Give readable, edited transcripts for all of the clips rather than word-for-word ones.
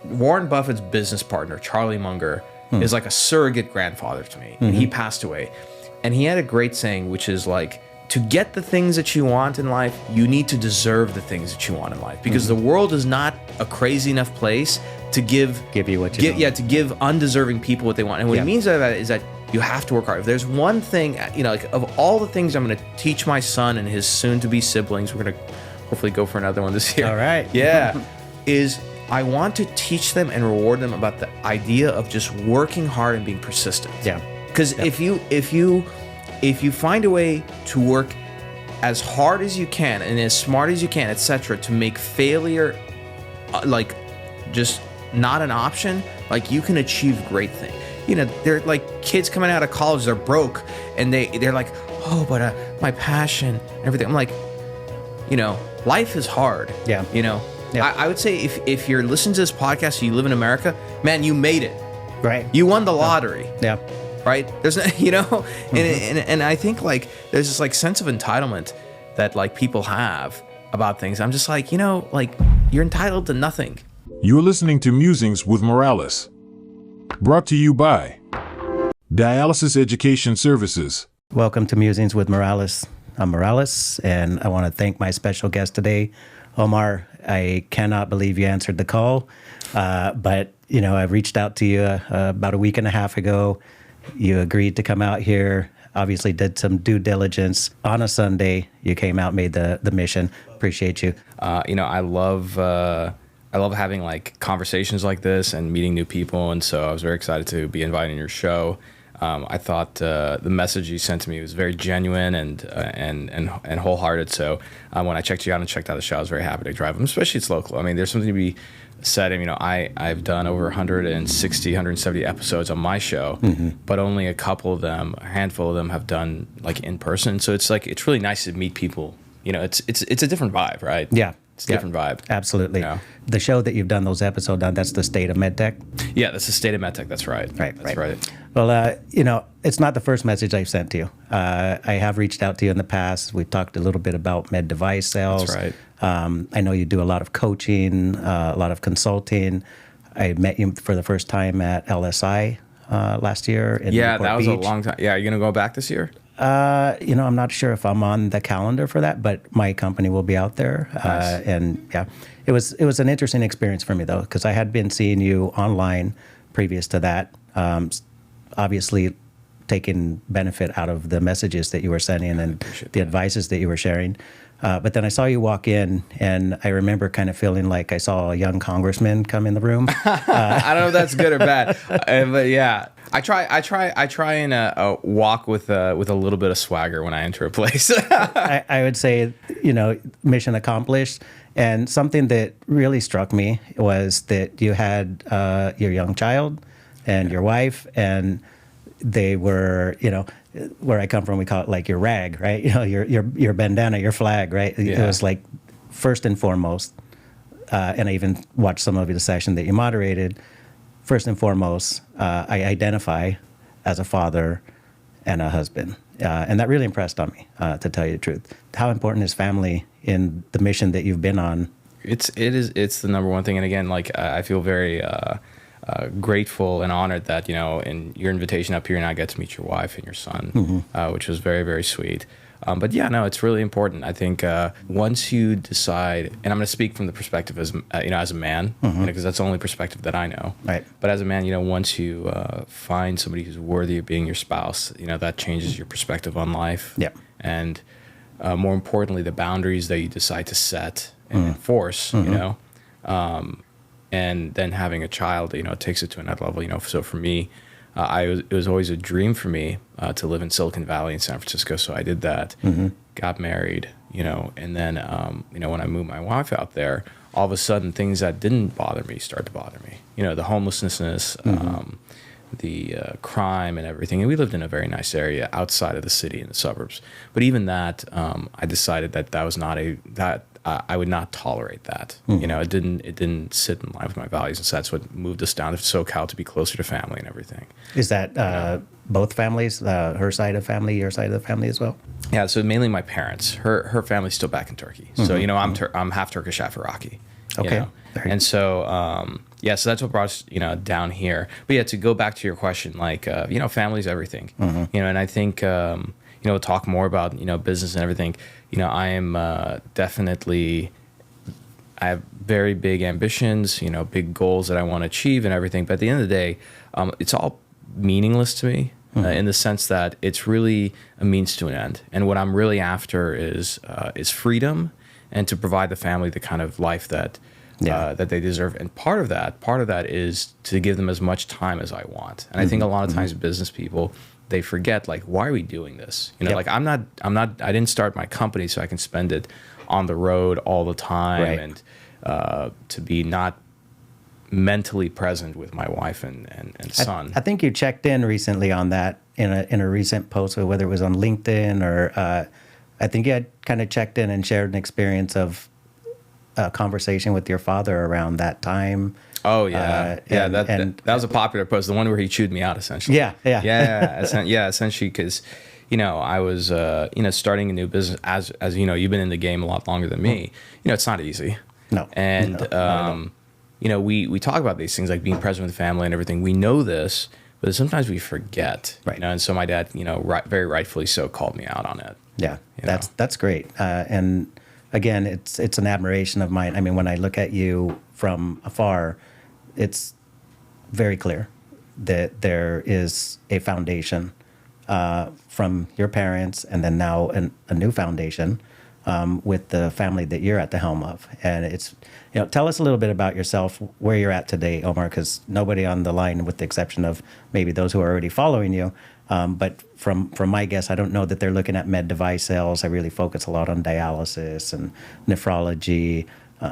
Warren Buffett's business partner, Charlie Munger, is like a surrogate grandfather to me. And he passed away. And he had a great saying, which is like, to get the things that you want in life, you need to deserve the things that you want in life. Because the world is not a crazy enough place to give you what you want. Yeah, to give undeserving people what they want. And what he means by that is that you have to work hard. If there's one thing, you know, like of all the things I'm going to teach my son and his soon-to-be siblings, we're going to hopefully go for another one this year. All right. Yeah. is I want to teach them and reward them about the idea of just working hard and being persistent. Yeah. Because if you find a way to work as hard as you can and as smart as you can, etc., to make failure like just not an option, like you can achieve great things. You know, they're like kids coming out of college, they're broke, and they're like, oh, but my passion and everything. I'm like, you know, life is hard. Yeah. You know, I would say if you're listening to this podcast, you live in America, man, you made it. Right. You won the lottery. Yeah. Right. There's no, you know, and I think like there's this like sense of entitlement that like people have about things. I'm just like, you know, like you're entitled to nothing. You're listening to Musings with Morales. Brought to you by Dialysis Education Services. Welcome to Musings with Morales. I'm Morales, and I want to thank my special guest today, Omar. I cannot believe you answered the call, but, you know, I reached out to you about a week and a half ago. You agreed to come out here, obviously did some due diligence. On a Sunday, you came out, made the mission. Appreciate you. You know, I love having like conversations like this and meeting new people, and so I was very excited to be invited on your show. I thought the message you sent to me was very genuine and wholehearted. So when I checked you out and checked out the show, I was very happy to drive them, especially it's local. I mean, there's something to be said. You know, I've done over 160, 170 episodes on my show, but only a handful of them have done like in person. So it's like it's really nice to meet people. You know, it's a different vibe, right? Yeah. It's a different vibe. Absolutely. You know? The show that you've done those episodes on, that's the State of MedTech? Yeah, that's the State of MedTech. That's right. That's right. Well, you know, it's not the first message I've sent to you. I have reached out to you in the past. We've talked a little bit about med device sales. That's right. I know you do a lot of coaching, a lot of consulting. I met you for the first time at LSI last year in Newport that was Beach. a long time. Yeah, are you going to go back this year? You know, I'm not sure if I'm on the calendar for that, but my company will be out there. Nice. And yeah, it was an interesting experience for me though, because I had been seeing you online previous to that. Obviously taking benefit out of the messages that you were sending and the advices that you were sharing. But then I saw you walk in, and I remember kind of feeling like I saw a young congressman come in the room. I don't know if that's good or bad, but yeah, I try and walk with a little bit of swagger when I enter a place. I would say, you know, mission accomplished. And something that really struck me was that you had your young child and your wife, and they were, you know, where I come from, we call it like your rag, right? You know, your bandana, your flag, right? Yeah. It was like first and foremost, and I even watched some of the session that you moderated. First and foremost, I identify as a father and a husband, and that really impressed on me, to tell you the truth. How important is family in the mission that you've been on? It's the number one thing, and again, like I feel very grateful and honored that, you know, in your invitation up here, and I get to meet your wife and your son, which was very, very sweet. But yeah, no, it's really important. I think once you decide, and I'm going to speak from the perspective as you know, as a man, because that's the only perspective that I know. Right. But as a man, you know, once you find somebody who's worthy of being your spouse, you know, that changes your perspective on life. Yeah. And more importantly, the boundaries that you decide to set and enforce. You know. And then having a child, you know, it takes it to another level, you know. So for me, it was always a dream for me to live in Silicon Valley in San Francisco. So I did that, got married, you know, and then, you know, when I moved my wife out there, all of a sudden things that didn't bother me started to bother me. You know, the homelessness, the crime and everything. And we lived in a very nice area outside of the city in the suburbs. But even that, I decided that was not I would not tolerate that. You know, it didn't sit in line with my values, and so that's what moved us down to SoCal to be closer to family and everything. Is that both families, her side of family, your side of the family as well? Yeah, so mainly my parents. Her family's still back in Turkey. So you know, I'm half Turkish, half Iraqi. Okay. You know? And so, yeah, so that's what brought us, down here. But yeah, to go back to your question, like, family's everything, and I think, we'll talk more about, business and everything. I am definitely, I have very big ambitions, big goals that I want to achieve and everything. But at the end of the day, it's all meaningless to me. In the sense that it's really a means to an end, and what I'm really after is freedom, and to provide the family the kind of life that that they deserve. And part of that is to give them as much time as I want. And I think a lot of times business people, they forget, like, why are we doing this? Like I didn't start my company so I can spend it on the road all the time, and to be not mentally present with my wife and son. I think you checked in recently on that in a recent post, whether it was on LinkedIn or I think you had kind of checked in and shared an experience of a conversation with your father around that time. Oh yeah, that was a popular post, the one where he chewed me out essentially. Yeah, essentially, because I was starting a new business as you've been in the game a lot longer than me. It's not easy. No, and we talk about these things like being present with the family and everything. We know this, but sometimes we forget. Right. And so my dad, very rightfully so, called me out on it. Yeah, that's great. And again, it's an admiration of mine. I mean, when I look at you from afar, it's very clear that there is a foundation from your parents, and then now a new foundation with the family that you're at the helm of. And it's, tell us a little bit about yourself, where you're at today, Omar, because nobody on the line, with the exception of maybe those who are already following you, but from my guess, I don't know that they're looking at med device sales. I really focus a lot on dialysis and nephrology,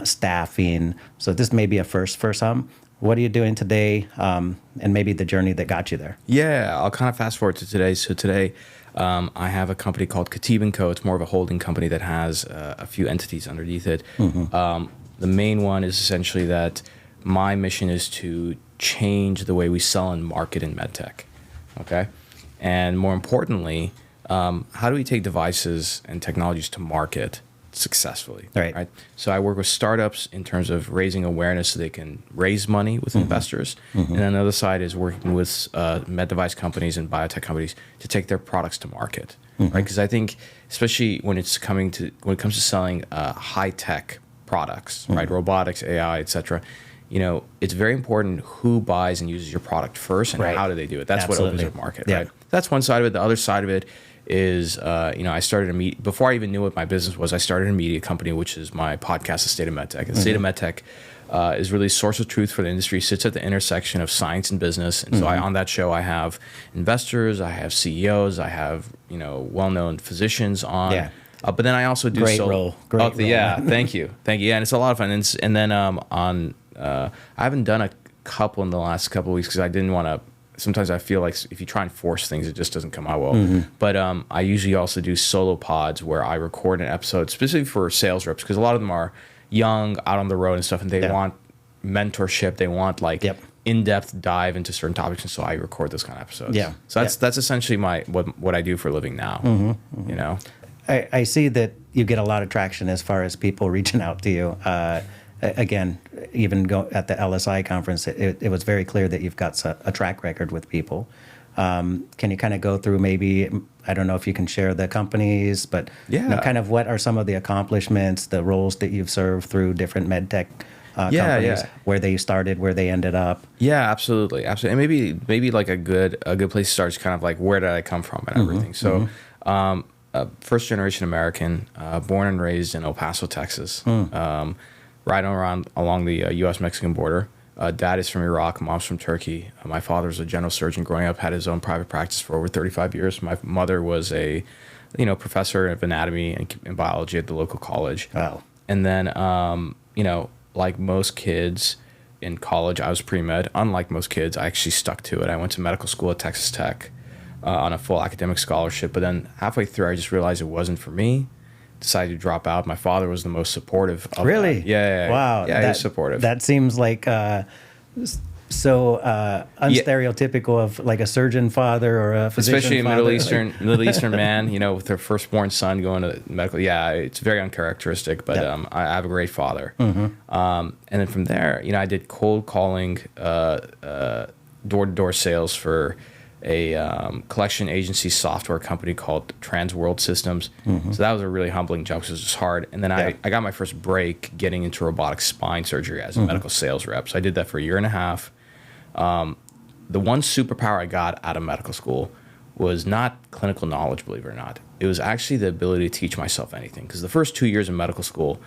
staffing. So this may be a first for some. What are you doing today, and maybe the journey that got you there? Yeah, I'll kind of fast forward to today. So today, I have a company called Khateeb & Co. It's more of a holding company that has a few entities underneath it. The main one is essentially that my mission is to change the way we sell and market in medtech. Okay, and more importantly, how do we take devices and technologies to market successfully? Right. So I work with startups in terms of raising awareness so they can raise money with investors. And then the other side is working with med device companies and biotech companies to take their products to market. Right. Because I think, especially when it comes to selling high tech products, right, robotics, AI, etc. It's very important who buys and uses your product first, and how do they do it. That's what opens up market. Right. That's one side of it. The other side of it is, I started before I even knew what my business was, I started a media company, which is my podcast, The State of MedTech. And The State of MedTech is really a source of truth for the industry, sits at the intersection of science and business. And so on that show, I have investors, I have CEOs, I have, well-known physicians on. Yeah. But then I also do Great role. Yeah, thank you. Yeah, and it's a lot of fun. And then I haven't done a couple in the last couple of weeks because I didn't want to. Sometimes I feel like if you try and force things, it just doesn't come out well. But I usually also do solo pods where I record an episode specifically for sales reps, because a lot of them are young, out on the road and stuff, and they want mentorship. They want in-depth dive into certain topics, and so I record those kind of episodes. Yeah. So that's essentially what I do for a living now. I see that you get a lot of traction as far as people reaching out to you. Again, even at the LSI conference, it was very clear that you've got a track record with people. Can you kind of go through maybe, I don't know if you can share the companies, but kind of what are some of the accomplishments, the roles that you've served through different med tech companies, where they started, where they ended up? Yeah, absolutely. And maybe like a good place to start is kind of like, where did I come from and everything. So first generation American, born and raised in El Paso, Texas. Right along the U.S.-Mexican border. Dad is from Iraq, mom's from Turkey. My father was a general surgeon growing up, had his own private practice for over 35 years. My mother was a, professor of anatomy and biology at the local college. Wow. And then, like most kids in college, I was pre-med. Unlike most kids, I actually stuck to it. I went to medical school at Texas Tech on a full academic scholarship. But then halfway through, I just realized it wasn't for me. Decided to drop out. My father was the most supportive of Really? That. Yeah. Wow. Yeah, he was supportive. That seems like so unstereotypical of like a surgeon father or a physician especially a father. Middle Eastern man, with their firstborn son going to medical. Yeah, it's very uncharacteristic, but I have a great father. And then from there, I did cold calling, door-to-door sales for a collection agency software company called Transworld Systems. So that was a really humbling job because it was just hard. And then I got my first break getting into robotic spine surgery as a medical sales rep. So I did that for a year and a half. The one superpower I got out of medical school was not clinical knowledge, believe it or not. It was actually the ability to teach myself anything. Because the first 2 years in medical school,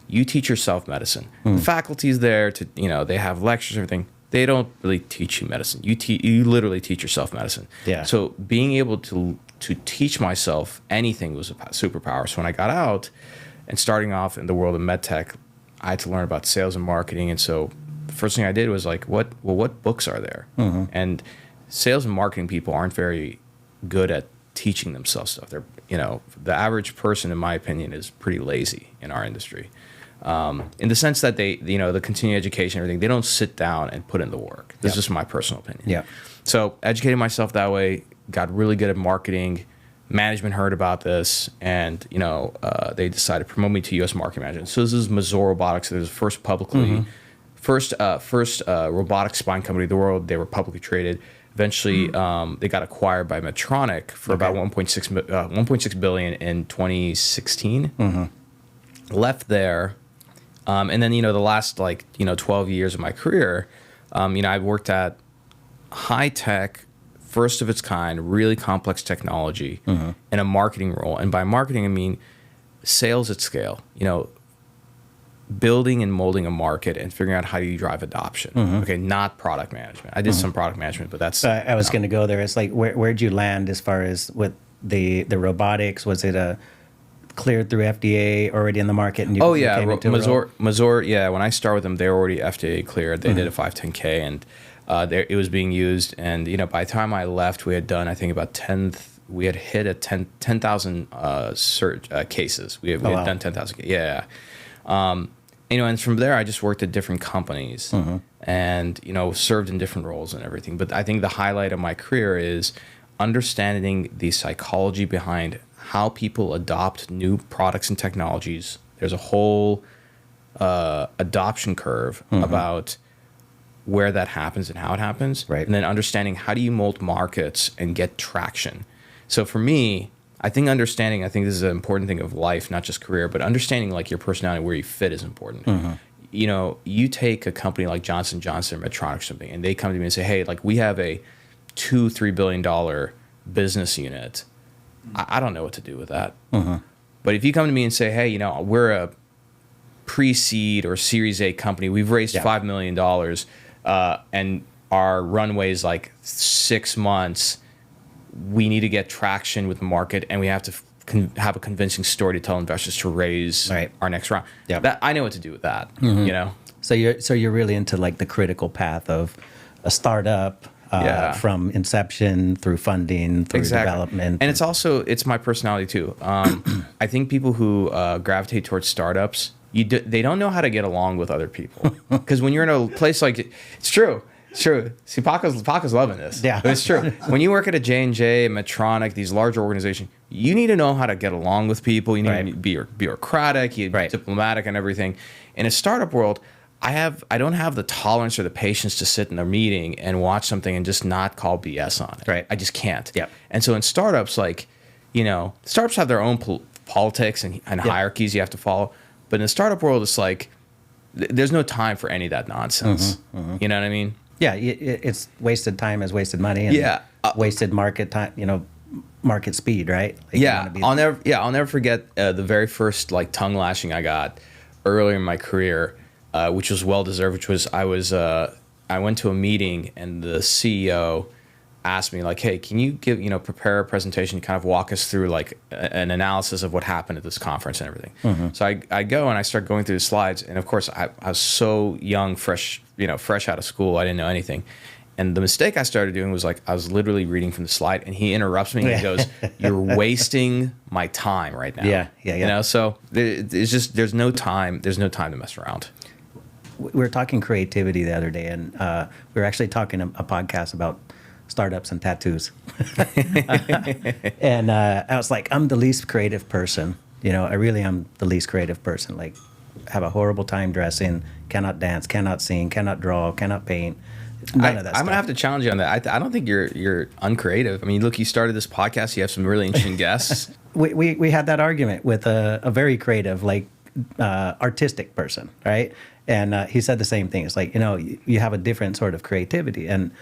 you teach yourself medicine. The faculty's there to, they have lectures and everything. They don't really teach you medicine. You literally teach yourself medicine. Yeah. So being able to teach myself anything was a superpower. So when I got out and starting off in the world of medtech, I had to learn about sales and marketing. And so the first thing I did was like, what books are there? And sales and marketing people aren't very good at teaching themselves stuff. They're, the average person, in my opinion, is pretty lazy in our industry. In the sense that they, the continuing education, everything, they don't sit down and put in the work. This is just my personal opinion. Yeah. So educating myself that way, got really good at marketing. Management heard about this, and they decided to promote me to U.S. marketing manager. So this is Mazor Robotics. It was the first publicly, first robotic spine company in the world. They were publicly traded. Eventually, they got acquired by Medtronic for about 1.6 billion in 2016. Left there. And then, the last 12 years of my career, I've worked at high tech, first of its kind, really complex technology in a marketing role. And by marketing, I mean sales at scale, building and molding a market and figuring out how do you drive adoption. Okay, not product management. I did some product management, but that's... I was going to go there. It's like, where'd you land as far as with the robotics? Was it cleared through FDA, already in the market? And you came into Mazor, yeah, when I started with them, they were already FDA cleared. They did a 510K, and it was being used. And, by the time I left, we had done, I think, about we had hit a 10,000 cases. We had done 10,000. Yeah. And from there, I just worked at different companies and, served in different roles and everything. But I think the highlight of my career is understanding the psychology behind how people adopt new products and technologies. There's a whole adoption curve about where that happens and how it happens. Right. And then understanding how do you mold markets and get traction. So for me, I think this is an important thing of life, not just career, but understanding like your personality, where you fit is important. You take a company like Johnson & Johnson or Medtronic or something, and they come to me and say, hey, like we have a $2-3 billion business unit. I don't know what to do with that. But if you come to me and say, hey, we're a pre-seed or Series A company, we've raised $5 million, and our runway is like 6 months, we need to get traction with the market, and we have to have a convincing story to tell investors to raise our next round. That I know what to do with that. So you're really into like the critical path of a startup. From inception through funding through development. And it's my personality too. I think people who gravitate towards startups, they don't know how to get along with other people. Because when you're in a place like, it's true. See, Paco's loving this. Yeah. But it's true. When you work at a J&J, Medtronic, these larger organizations, you need to know how to get along with people. You need to be bureaucratic, you be diplomatic and everything. In a startup world, I don't have the tolerance or the patience to sit in a meeting and watch something and just not call BS on it. I just can't. And so in startups, startups have their own politics and hierarchies you have to follow. But in the startup world, it's like there's no time for any of that nonsense. You know what I mean? Yeah, it's wasted time is wasted money. And wasted market time. Market speed, right? Like I'll never forget the very first tongue lashing I got earlier in my career. Which was well deserved. Which was I went to a meeting and the CEO asked me hey, can you prepare a presentation, kind of walk us through an analysis of what happened at this conference and everything. So I go and I start going through the slides, and of course I was so young, fresh out of school, I didn't know anything. And the mistake I started doing was I was literally reading from the slide, and he interrupts me and he goes, "You're wasting my time right now." Yeah. So there's no time to mess around. we were talking creativity the other day, and we were actually talking a podcast about startups and tattoos. And I was like, I'm the least creative person. I really am the least creative person. Like, have a horrible time dressing, cannot dance, cannot sing, cannot draw, cannot paint. None of that stuff. I'm gonna have to challenge you on that. I don't think you're uncreative. I mean, look, you started this podcast. You have some really interesting guests. We had that argument with a very creative, like artistic person, right? And he said the same thing. It's like, you have a different sort of creativity. And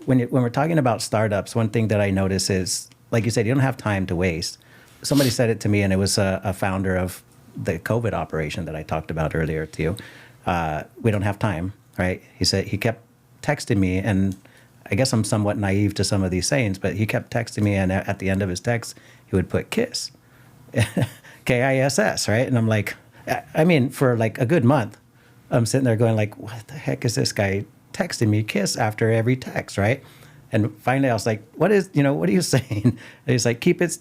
when we're talking about startups, one thing that I notice is, like you said, you don't have time to waste. Somebody said it to me, and it was a founder of the COVID operation that I talked about earlier to you. We don't have time, right? He said he kept texting me, and I guess I'm somewhat naive to some of these sayings, but he kept texting me, and at the end of his text, he would put KISS, KISS, right? And I'm like, I mean, for like a good month, I'm sitting there going like, what the heck is this guy texting me KISS after every text, right? And finally, I was like, what are you saying? And he's like, keep it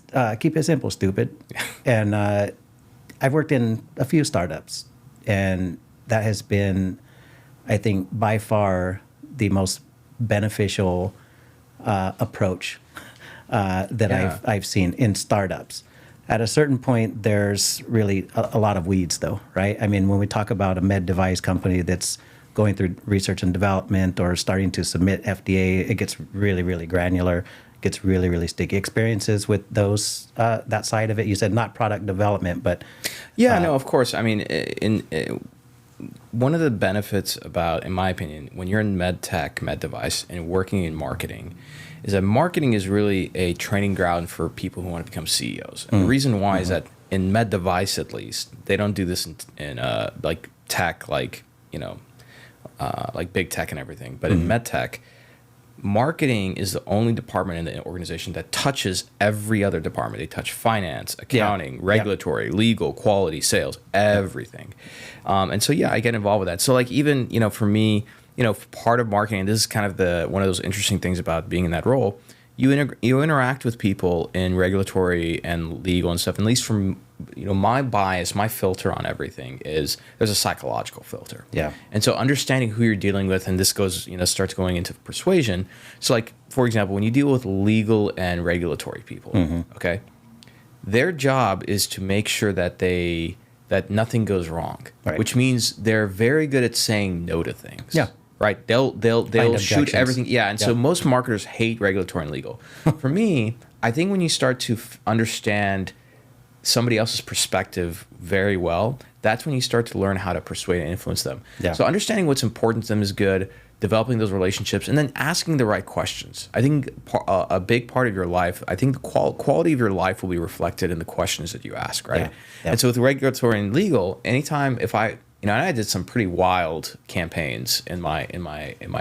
simple, stupid. And I've worked in a few startups, and that has been, I think, by far the most beneficial approach that I've seen in startups. At a certain point, there's really a lot of weeds, though, right? I mean, when we talk about a med device company that's going through research and development or starting to submit FDA, it gets really, really granular, gets really, really sticky. Experiences with those, that side of it, you said not product development, but... Yeah, no, of course. I mean, one of the benefits about, in my opinion, when you're in med tech, med device, and working in marketing, is that marketing is really a training ground for people who want to become CEOs. And the reason why is that in med device, at least, they don't do this in like tech, like big tech and everything. But in med tech, marketing is the only department in the organization that touches every other department. They touch finance, accounting, regulatory, legal, quality, sales, everything. And so, I get involved with that. So like even, for me, part of marketing, this is kind of one of those interesting things about being in that role, you interact with people in regulatory and legal and stuff. At least from, my bias, my filter on everything is there's a psychological filter. Yeah. And so understanding who you're dealing with, and this goes, starts going into persuasion. So like, for example, when you deal with legal and regulatory people, okay, their job is to make sure that that nothing goes wrong, which means they're very good at saying no to things. Yeah. Right, they'll shoot everything. Yeah, and so most marketers hate regulatory and legal. For me, I think when you start to understand somebody else's perspective very well, that's when you start to learn how to persuade and influence them. Yeah. So understanding what's important to them is good. Developing those relationships, and then asking the right questions. I think a big part of your life, I think the quality of your life will be reflected in the questions that you ask, right? Yeah. And so with regulatory and legal, anytime and I did some pretty wild campaigns in my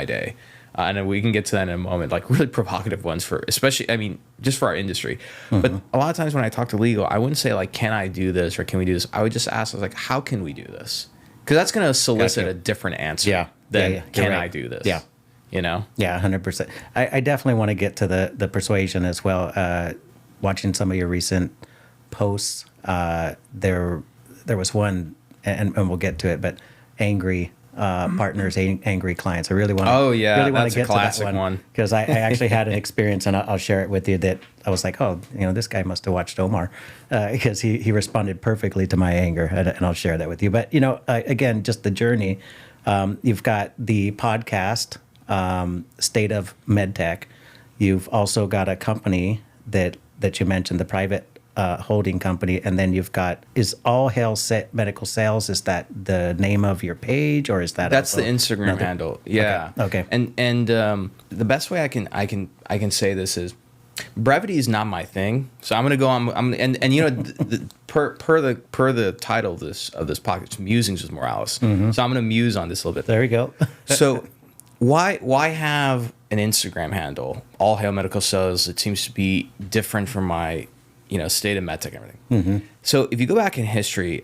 day, and we can get to that in a moment, like really provocative ones for, especially, just for our industry. But a lot of times when I talk to legal, I wouldn't say like, can I do this or can we do this? I would just ask, I was like, how can we do this? Because that's going to solicit a different answer than can I do this? Yeah. Yeah, 100%. I definitely want to get to the persuasion as well. Watching some of your recent posts, there was one, and we'll get to it, but angry partners, angry clients. I really want to. Oh yeah, really that's a classic one. Because I actually had an experience, and I'll share it with you. That I was like, oh, this guy must have watched Omar, because he responded perfectly to my anger, and I'll share that with you. But again, just the journey. You've got the podcast, State of MedTech. You've also got a company that you mentioned, the private holding company, and then you've got, is All Hail Medical Sales, is that the name of your page, or is that's the Instagram handle? Yeah. Okay. And the best way I can say this is, brevity is not my thing, so I'm gonna go on. Per the title of this podcast, Musings with Morales. So I'm gonna muse on this a little bit. There we go. So why have an Instagram handle, All Hail Medical Sales? It seems to be different from my State of MedTech and everything. So if you go back in history,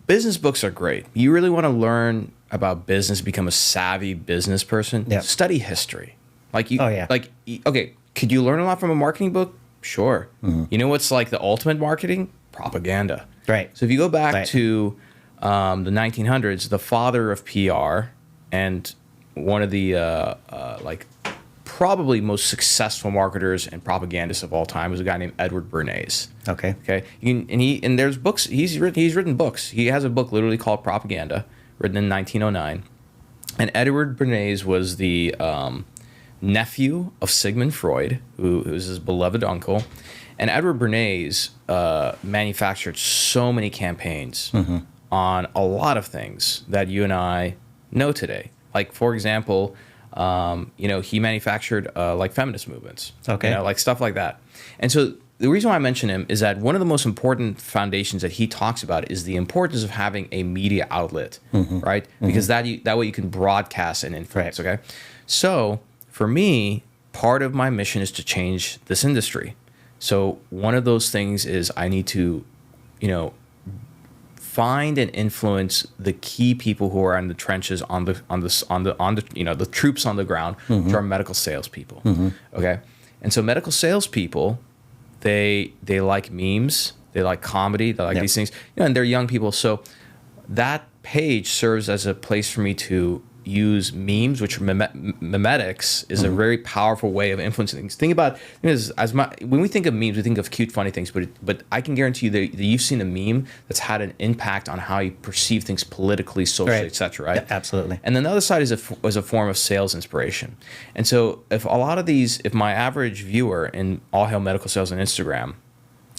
business books are great. You really want to learn about business, become a savvy business person. Yep. Study history. Okay, could you learn a lot from a marketing book? Sure. You know what's like the ultimate marketing? Propaganda. Right. So if you go back to the 1900s, the father of PR and one of the like probably most successful marketers and propagandists of all time was a guy named Edward Bernays. Okay. Okay. And there's books. He's written books. He has a book literally called Propaganda, written in 1909. And Edward Bernays was the nephew of Sigmund Freud, who was his beloved uncle. And Edward Bernays manufactured so many campaigns on a lot of things that you and I know today. Like, for example, he manufactured like feminist movements, like stuff like that. And so the reason why I mention him is that one of the most important foundations that he talks about is the importance of having a media outlet, right? Because that way you can broadcast and influence, okay? So for me, part of my mission is to change this industry. So one of those things is I need to, find and influence the key people who are in the trenches on the troops on the ground, which are medical salespeople. Okay, and so medical salespeople, they like memes, they like comedy, they like these things, and they're young people. So that page serves as a place for me to use memes, which are memetics, is a very powerful way of influencing things. Think about when we think of memes, we think of cute, funny things, but I can guarantee you that you've seen a meme that's had an impact on how you perceive things politically, socially, etc. Right? Yeah, absolutely. And then the other side is a form of sales inspiration. And so if my average viewer in All Hail Medical Sales on Instagram,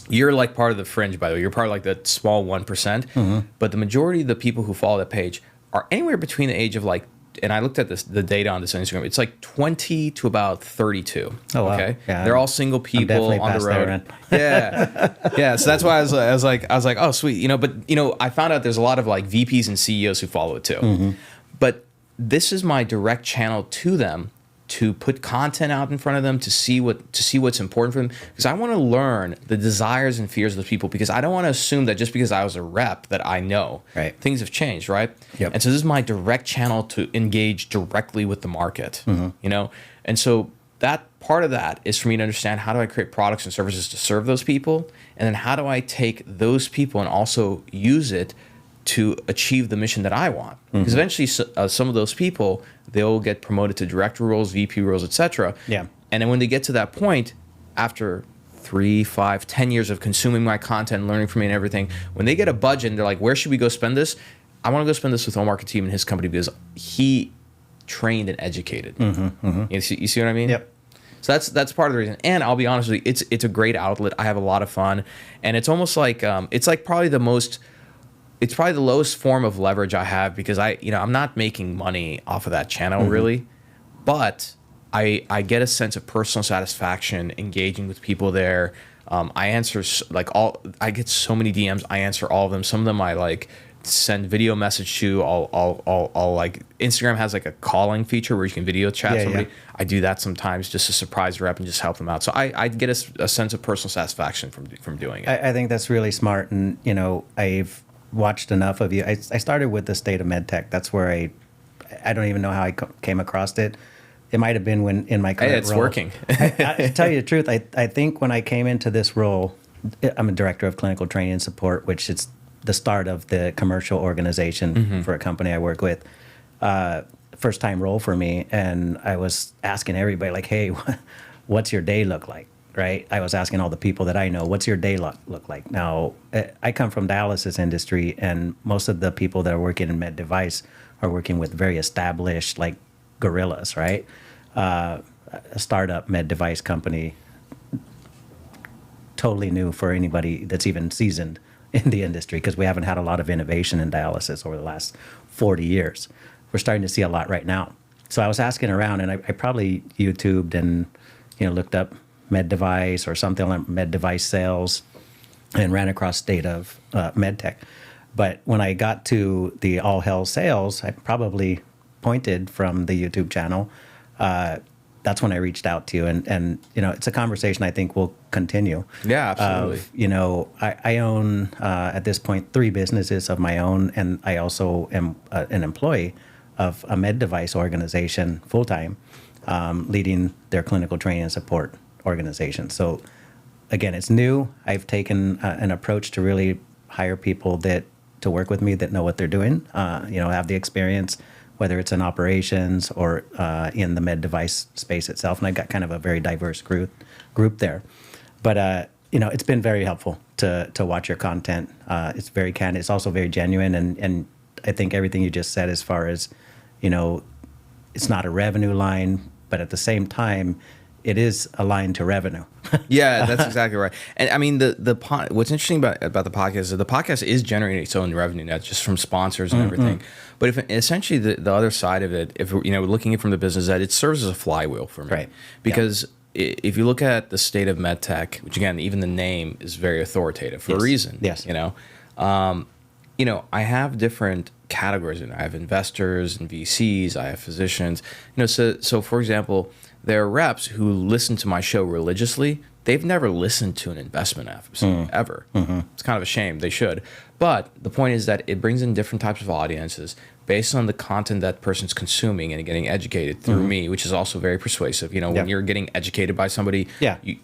you're like part of the fringe, by the way. You're part of like the small 1%. But the majority of the people who follow that page are anywhere between the age of like, and I looked at the data on this on Instagram, it's like 20 to about 32. Oh, wow. Okay. Yeah, they're all single people on the road. Yeah. So that's why I was like, oh, sweet. But I found out there's a lot of like VPs and CEOs who follow it too. But this is my direct channel to them, to put content out in front of them, to see what's important for them, because I want to learn the desires and fears of the people, because I don't want to assume that just because I was a rep that I know. Right. Things have changed, right? Yep. And so this is my direct channel to engage directly with the market, And so that part of that is for me to understand, how do I create products and services to serve those people, and then how do I take those people and also use it to achieve the mission that I want. Because eventually some of those people, they'll get promoted to director roles, VP roles, etc. Yeah. And then when they get to that point, after 3, 5, 10 years of consuming my content, learning from me and everything, when they get a budget and they're like, where should we go spend this? I want to go spend this with Omar Khateeb and his company, because he trained and educated. You see what I mean? Yep. So that's part of the reason. And I'll be honest with you, it's a great outlet. I have a lot of fun. And it's almost like, it's like probably it's probably the lowest form of leverage I have, because I'm not making money off of that channel really, but I get a sense of personal satisfaction engaging with people there. I answer I get so many DMs. I answer all of them. Some of them I like send video message to. I'll like, Instagram has like a calling feature where you can video chat somebody. I do that sometimes just to surprise rep and just help them out. So I get a sense of personal satisfaction from doing it. I think that's really smart, and I've watched enough of you. I started with the State of MedTech. That's where I don't even know how I came across it. It might have been when in my current role. It's working. I tell you the truth, I think when I came into this role, I'm a director of clinical training and support, which is the start of the commercial organization for a company I work with. First time role for me, and I was asking everybody like, hey, what's your day look like? Right? I was asking all the people that I know, what's your day look like? Now, I come from dialysis industry, and most of the people that are working in med device are working with very established, like, gorillas, right? A startup med device company, totally new for anybody that's even seasoned in the industry, because we haven't had a lot of innovation in dialysis over the last 40 years. We're starting to see a lot right now. So I was asking around, and I probably YouTubed and looked up med device or something like med device sales, and ran across State of MedTech. But when I got to the All Hell Sales, I probably pointed from the YouTube channel. That's when I reached out to you, and it's a conversation I think will continue. Yeah, absolutely. I own at this point 3 businesses of my own, and I also am an employee of a med device organization full time, leading their clinical training and support organization. So again, it's new. I've taken an approach to really hire people to work with me that know what they're doing, have the experience whether it's in operations or in the med device space itself. And I've got kind of a very diverse group there. But, it's been very helpful to watch your content. It's very candid. It's also very genuine. And I think everything you just said as far as, it's not a revenue line, but at the same time, it is aligned to revenue. Yeah, that's exactly right. And I mean, what's interesting about the podcast is that the podcast is generating its own revenue net just from sponsors and everything. But if essentially the other side of it, if we're looking at it from the business side, it serves as a flywheel for me. Right. Because if you look at the state of med tech, which again, even the name is very authoritative for a reason. Yes. I have different categories. I have investors and VCs. I have physicians. So for example, there are reps who listen to my show religiously. They've never listened to an investment episode ever. It's kind of a shame. They should. But the point is that it brings in different types of audiences based on the content that person's consuming and getting educated through me, which is also very persuasive. When you're getting educated by somebody,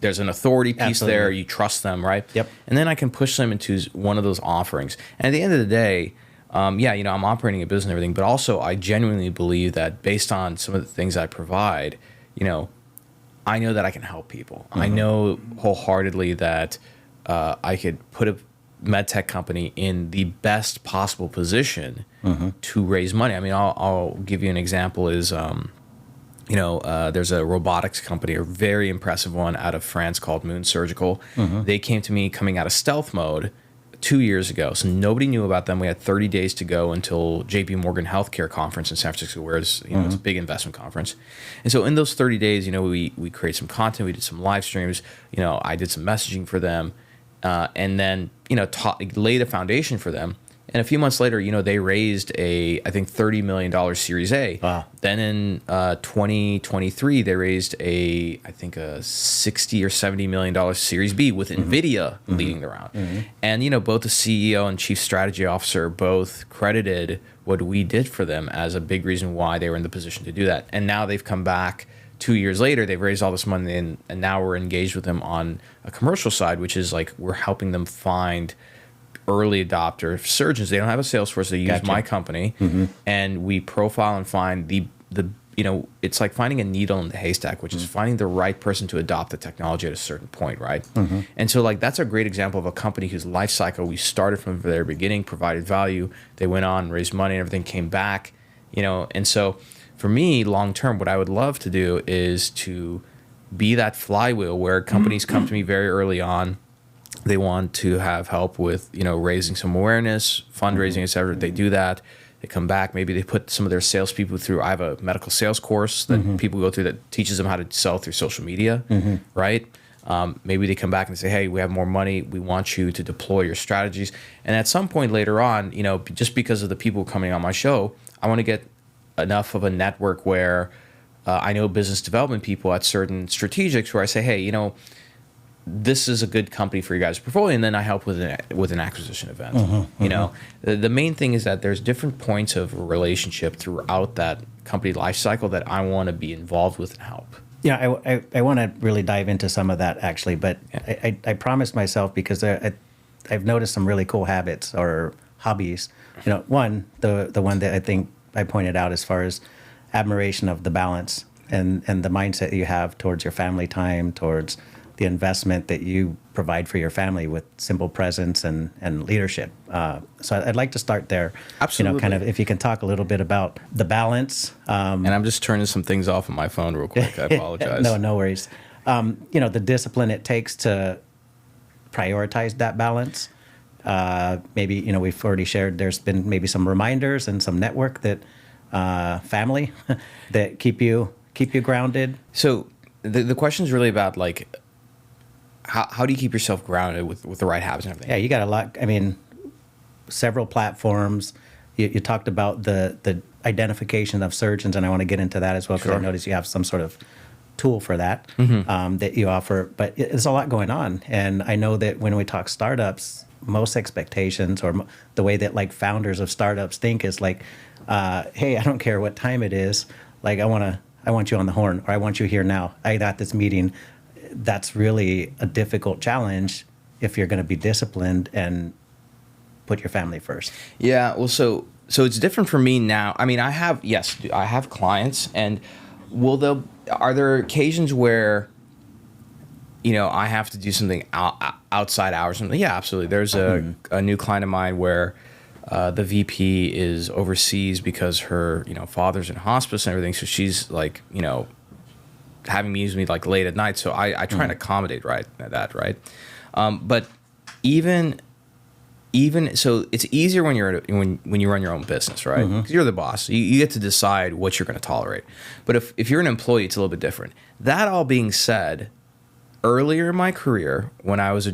there's an authority piece there. You trust them, right? Yep. And then I can push them into one of those offerings. And at the end of the day, I'm operating a business and everything, but also I genuinely believe that based on some of the things I provide, I know that I can help people. I know wholeheartedly that I could put a med tech company in the best possible position to raise money. I mean, I'll give you an example is, there's a robotics company, a very impressive one out of France called Moon Surgical. They came to me coming out of stealth mode 2 years ago. So nobody knew about them. We had 30 days to go until JP Morgan Healthcare Conference in San Francisco, where it's, it's a big investment conference. And so in those 30 days, we created some content, we did some live streams, I did some messaging for them, and then, laid a foundation for them. And a few months later, they raised I think $30 million Series A. Wow. Then in 2023, they raised I think a $60 or $70 million Series B with NVIDIA leading the round. And, both the CEO and Chief Strategy Officer both credited what we did for them as a big reason why they were in the position to do that. And now they've come back 2 years later, they've raised all this money, and now we're engaged with them on a commercial side, which is like we're helping them find early adopter surgeons. They don't have a sales force. They use my company, and we profile and find the it's like finding a needle in the haystack, which is finding the right person to adopt the technology at a certain point, right? And so that's a great example of a company whose life cycle we started from the very beginning, provided value. They went on, raised money, and everything came back, and so for me, long term, what I would love to do is to be that flywheel where companies come to me very early on. They want to have help with, raising some awareness, fundraising, et cetera. They do that. They come back. Maybe they put some of their salespeople through. I have a medical sales course that people go through that teaches them how to sell through social media, right? Maybe they come back and say, hey, we have more money. We want you to deploy your strategies. And at some point later on, just because of the people coming on my show, I want to get enough of a network where I know business development people at certain strategics where I say, hey, this is a good company for you guys' portfolio, and then I help with an acquisition event. The main thing is that there's different points of relationship throughout that company life cycle that I want to be involved with and help. Yeah, I want to really dive into some of that actually, but I promised myself because I've noticed some really cool habits or hobbies. One, the one that I think I pointed out as far as admiration of the balance and the mindset that you have towards your family time, towards the investment that you provide for your family with simple presence and leadership. So I'd like to start there. Absolutely. Kind of if you can talk a little bit about the balance. And I'm just turning some things off on my phone real quick. I apologize. No worries. The discipline it takes to prioritize that balance. Maybe, we've already shared there's been maybe some reminders and some network that family that keep you grounded. So the question is really about how do you keep yourself grounded with the right habits and everything? Yeah, you got a lot. I mean, several platforms. You talked about the identification of surgeons, and I want to get into that as well because I noticed you have some sort of tool for that that you offer. But there's a lot going on, and I know that when we talk startups, most expectations or the way that founders of startups think is hey, I don't care what time it is. I want you on the horn, or I want you here now. I got this meeting. That's really a difficult challenge if you're going to be disciplined and put your family first. Yeah, well, so so it's different for me now. I mean, I have clients, and are there occasions where, I have to do something outside hours? Something? Yeah, absolutely. There's a new client of mine where the VP is overseas because her, father's in hospice and everything. So she's like, having meetings with me like late at night. So I try and accommodate that. Right. But even so, it's easier when when you run your own business, right? Because you're the boss. You get to decide what you're going to tolerate. But if you're an employee, it's a little bit different. That all being said, earlier in my career, when I was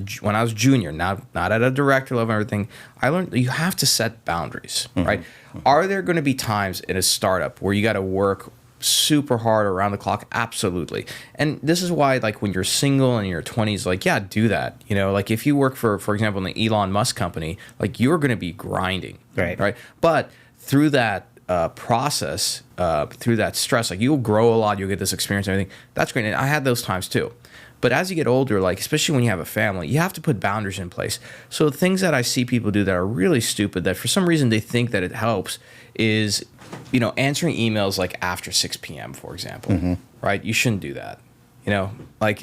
junior, not at a director level and everything, I learned that you have to set boundaries, right? Are there going to be times in a startup where you got to work super hard around the clock? Absolutely. And this is why, like, when you're single and in your 20s, like, yeah, do that. Like if you work for example, in the Elon Musk company, like, you're going to be grinding, right? But through that process, through that stress, like, you'll grow a lot, you'll get this experience and everything. That's great. And I had those times too. But as you get older, like, especially when you have a family, you have to put boundaries in place. So things that I see people do that are really stupid, that for some reason they think that it helps, is, answering emails like after 6 p.m., for example, right? You shouldn't do that. Like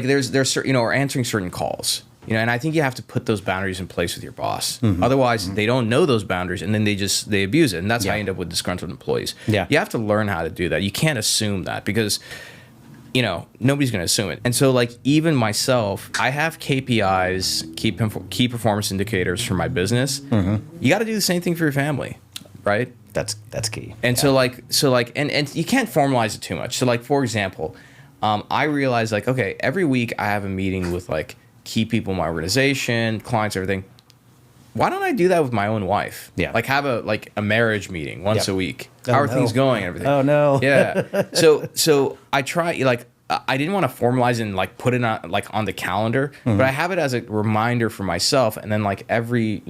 there's certain, or answering certain calls, and I think you have to put those boundaries in place with your boss. Otherwise, they don't know those boundaries, and then they abuse it, and that's how you end up with disgruntled employees. Yeah, you have to learn how to do that. You can't assume that, because nobody's going to assume it. And so, like, even myself, I have KPIs, key performance indicators for my business. You got to do the same thing for your family, right? That's key. And so and you can't formalize it too much. So, like, for example, I realized, like, okay, every week I have a meeting with, like, key people in my organization, clients, everything. Why don't I do that with my own wife? Yeah. Like, have a marriage meeting once a week. How are things going and everything? Oh, no. Yeah. So I try, like, I didn't want to formalize it and, like, put it on, like, on the calendar, but I have it as a reminder for myself. And then, like, every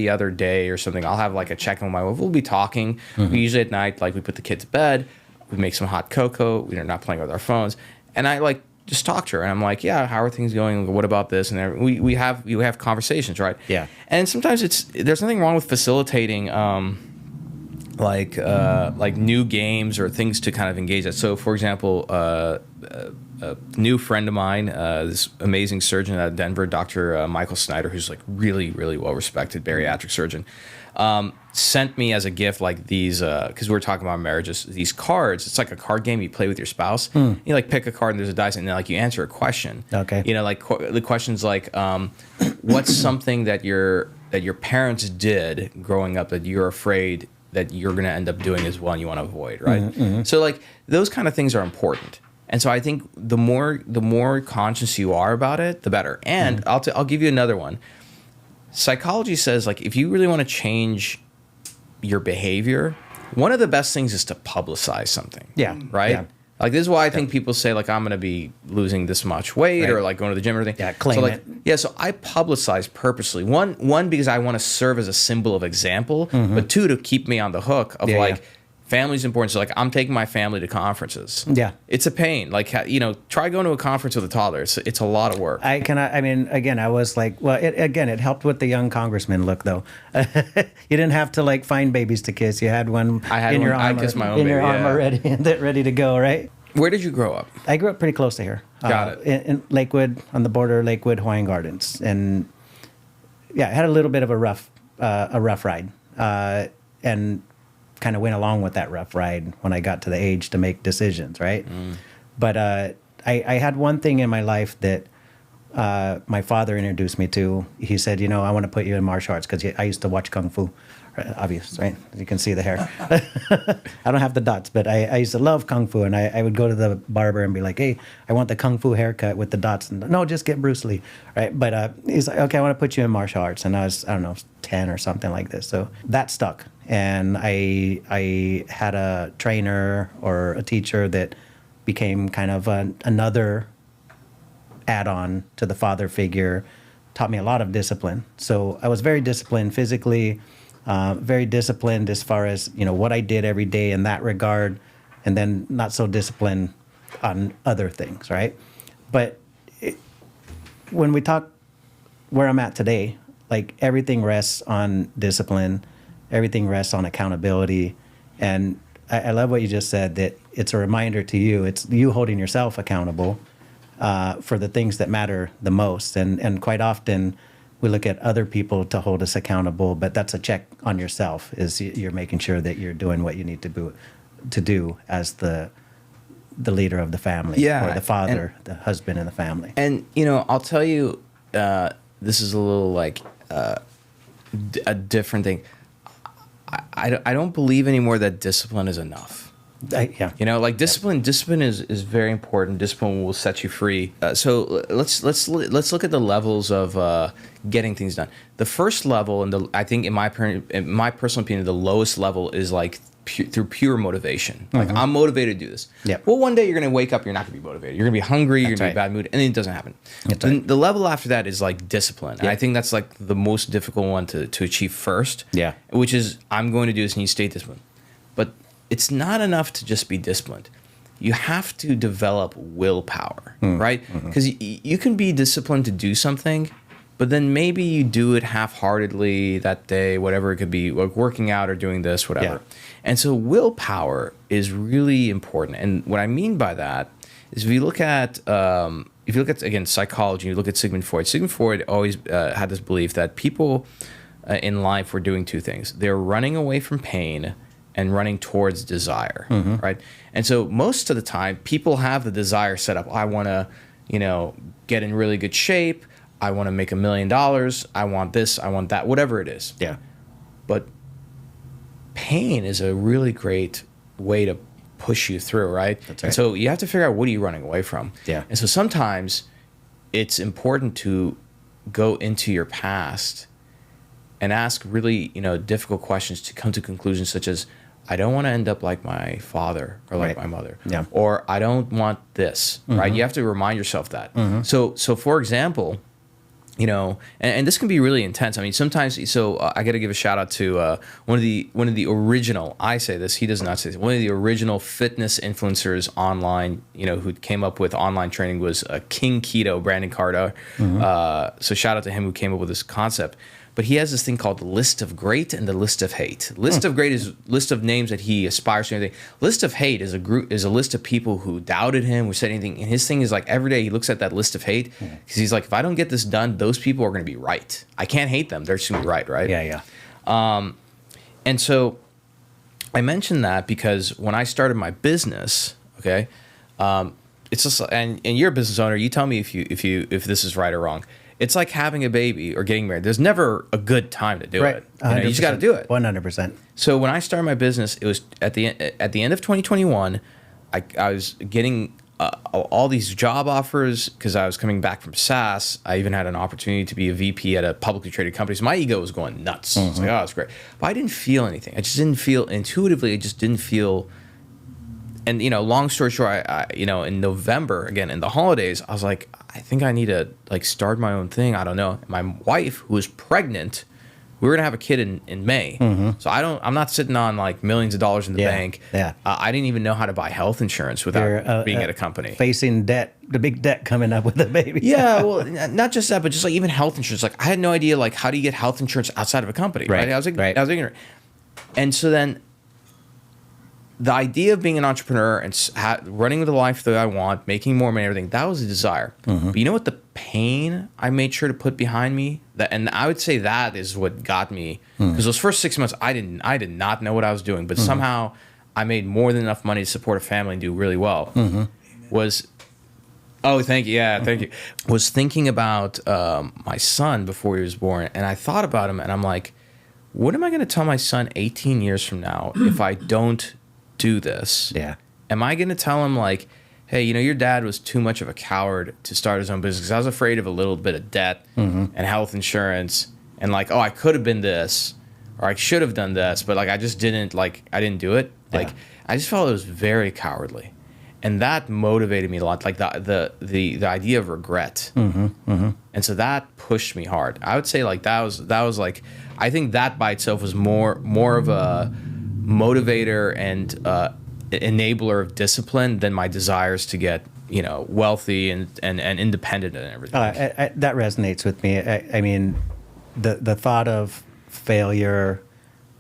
other day or something, I'll have, like, a check-in with my wife. We'll be talking. We usually at night, like, we put the kids to bed. We make some hot cocoa. We're not playing with our phones. And I, like, just talk to her, and I'm like, yeah, how are things going? What about this? And we have conversations, right? Yeah. And sometimes there's nothing wrong with facilitating, like new games or things to kind of engage that. So, for example, a new friend of mine, this amazing surgeon out of Denver, Dr. Michael Snyder, who's, like, really, really well respected bariatric surgeon, sent me as a gift, like, these, because we were talking about marriages, these cards. It's like a card game you play with your spouse. You, like, pick a card and there's a dice, and then, like, you answer a question. Okay. Like, the question's like, what's something that your parents did growing up that you're afraid that you're going to end up doing as well and you want to avoid, right? So, like, those kind of things are important. And so I think the more conscious you are about it, the better. And I'll give you another one. Psychology says, like, if you really want to change your behavior, one of the best things is to publicize something. Yeah. Right? Yeah. Like, this is why I think people say, like, I'm going to be losing this much weight, or, like, going to the gym or everything. Yeah, claim it. Yeah, so I publicize purposely. One, because I want to serve as a symbol of example, but two, to keep me on the hook of, family's important. So, like, I'm taking my family to conferences. Yeah. It's a pain. Like, try going to a conference with a toddler. It's a lot of work. I was like, well, it helped with the young congressman look, though. You didn't have to, like, find babies to kiss. You had one in your arm. I kissed my own baby. In your arm already, ready to go, right? Where did you grow up? I grew up pretty close to here. Got it. In Lakewood, on the border, Lakewood, Hawaiian Gardens. And, yeah, I had a little bit of a rough ride. And kind of went along with that rough ride when I got to the age to make decisions, right? But I had one thing in my life that my father introduced me to. He said, I want to put you in martial arts, because I used to watch Kung Fu. Obvious, right? You can see the hair. I don't have the dots, but I used to love Kung Fu, and I would go to the barber and be like, hey, I want the Kung Fu haircut with the dots. And, no, just get Bruce Lee, right? But he's like, okay, I want to put you in martial arts. And I was, 10 or something like this. So that stuck. And I had a trainer or a teacher that became kind of another add-on to the father figure, taught me a lot of discipline. So I was very disciplined physically, very disciplined as far as, what I did every day in that regard, and then not so disciplined on other things, right? But when we talk where I'm at today, like everything rests on discipline, everything rests on accountability. And I love what you just said, that it's a reminder to you, it's you holding yourself accountable for the things that matter the most. And quite often we look at other people to hold us accountable, but that's a check on yourself, is you're making sure that you're doing what you need to do as the leader of the family, or the father, the husband in the family. And, you know, I'll tell you, this is a little like a different thing. I don't believe anymore that discipline is enough. Yeah. You know, like discipline is very important. Discipline will set you free. So let's look at the levels of getting things done. The first level, and I think in my personal opinion, the lowest level is like through pure motivation. Like, I'm motivated to do this. Yep. Well, one day you're going to wake up, you're not going to be motivated. You're going to be hungry, you're That's going to be in a right. bad mood, and then it doesn't happen. That's Then right. the level after that is like discipline. And Yeah. I think that's like the most difficult one to achieve first. Yeah. Which is, I'm going to do this and you stay disciplined. But it's not enough to just be disciplined. You have to develop willpower, right? Because you can be disciplined to do something, but then maybe you do it half-heartedly that day, whatever it could be, like working out or doing this, whatever. Yeah. And so willpower is really important. And what I mean by that is if you look at again, psychology, you look at Sigmund Freud always had this belief that people in life were doing two things. They're running away from pain and running towards desire, right? And so most of the time, people have the desire set up. I want to, you know, get in really good shape. I want to make $1 million. I want this. I want that. Whatever it is. Yeah. But pain is a really great way to push you through, right? That's And right. so you have to figure out, what are you running away from? Yeah. And so sometimes it's important to go into your past and ask really, you know, difficult questions to come to conclusions such as, I don't want to end up like my father or like Right. my mother. Yeah. Or I don't want this, right? You have to remind yourself that. So for example, you know, and this can be really intense. I mean, sometimes, so I got to give a shout out to one of the original, I say this, he does not say this, one of the original fitness influencers online, you know, who came up with online training was King Keto, Brandon Carter. So shout out to him who came up with this concept. But he has this thing called the list of great and the list of hate. List of great is list of names that he aspires to. Anything. List of hate is a list of people who doubted him, who said anything. And his thing is like every day he looks at that list of hate because he's like, if I don't get this done, those people are going to be right. I can't hate them. They're just going to be right? Yeah. Yeah. And so I mentioned that because when I started my business, okay, it's just, and you're a business owner. You tell me if this is right or wrong. It's like having a baby or getting married. There's never a good time to do Right. it. You know, you just got to do it. 100%. So when I started my business, it was at the end of 2021. I was getting all these job offers because I was coming back from SaaS. I even had an opportunity to be a VP at a publicly traded company. So my ego was going nuts. It's like, oh, it's great. But I didn't feel anything. I just didn't feel intuitively. I just didn't feel. And, you know, long story short, I you know, in November, again, in the holidays, I was like, I think I need to, like, start my own thing. I don't know. My wife, who was pregnant, we were going to have a kid in May. So I'm not sitting on, like, millions of dollars in the bank. Yeah. I didn't even know how to buy health insurance without being at a company. Facing debt, the big debt coming up with a baby. Yeah, well, not just that, but just, like, even health insurance. Like, I had no idea, like, how do you get health insurance outside of a company, right? I was ignorant. And so then the idea of being an entrepreneur and running the life that I want, making more money, everything, that was a desire. But you know what? The pain I made sure to put behind me, and I would say that is what got me. Because those first 6 months, I did not know what I was doing, but somehow I made more than enough money to support a family and do really well. Oh, thank you. Yeah, thank you. Was thinking about my son before he was born, and I thought about him, and I'm like, what am I going to tell my son 18 years from now if I don't do this? Yeah. Am I going to tell him, like, hey, you know, your dad was too much of a coward to start his own business because I was afraid of a little bit of debt and health insurance and, like, oh, I could have been this or I should have done this, but, like, I just didn't, like, I didn't do it. Like, I just felt it was very cowardly. And that motivated me a lot, like the idea of regret. And so that pushed me hard. I would say, like, that was like, I think that by itself was more of a motivator and enabler of discipline than my desires to get, you know, wealthy and independent and everything. That resonates with me. I mean, the thought of failure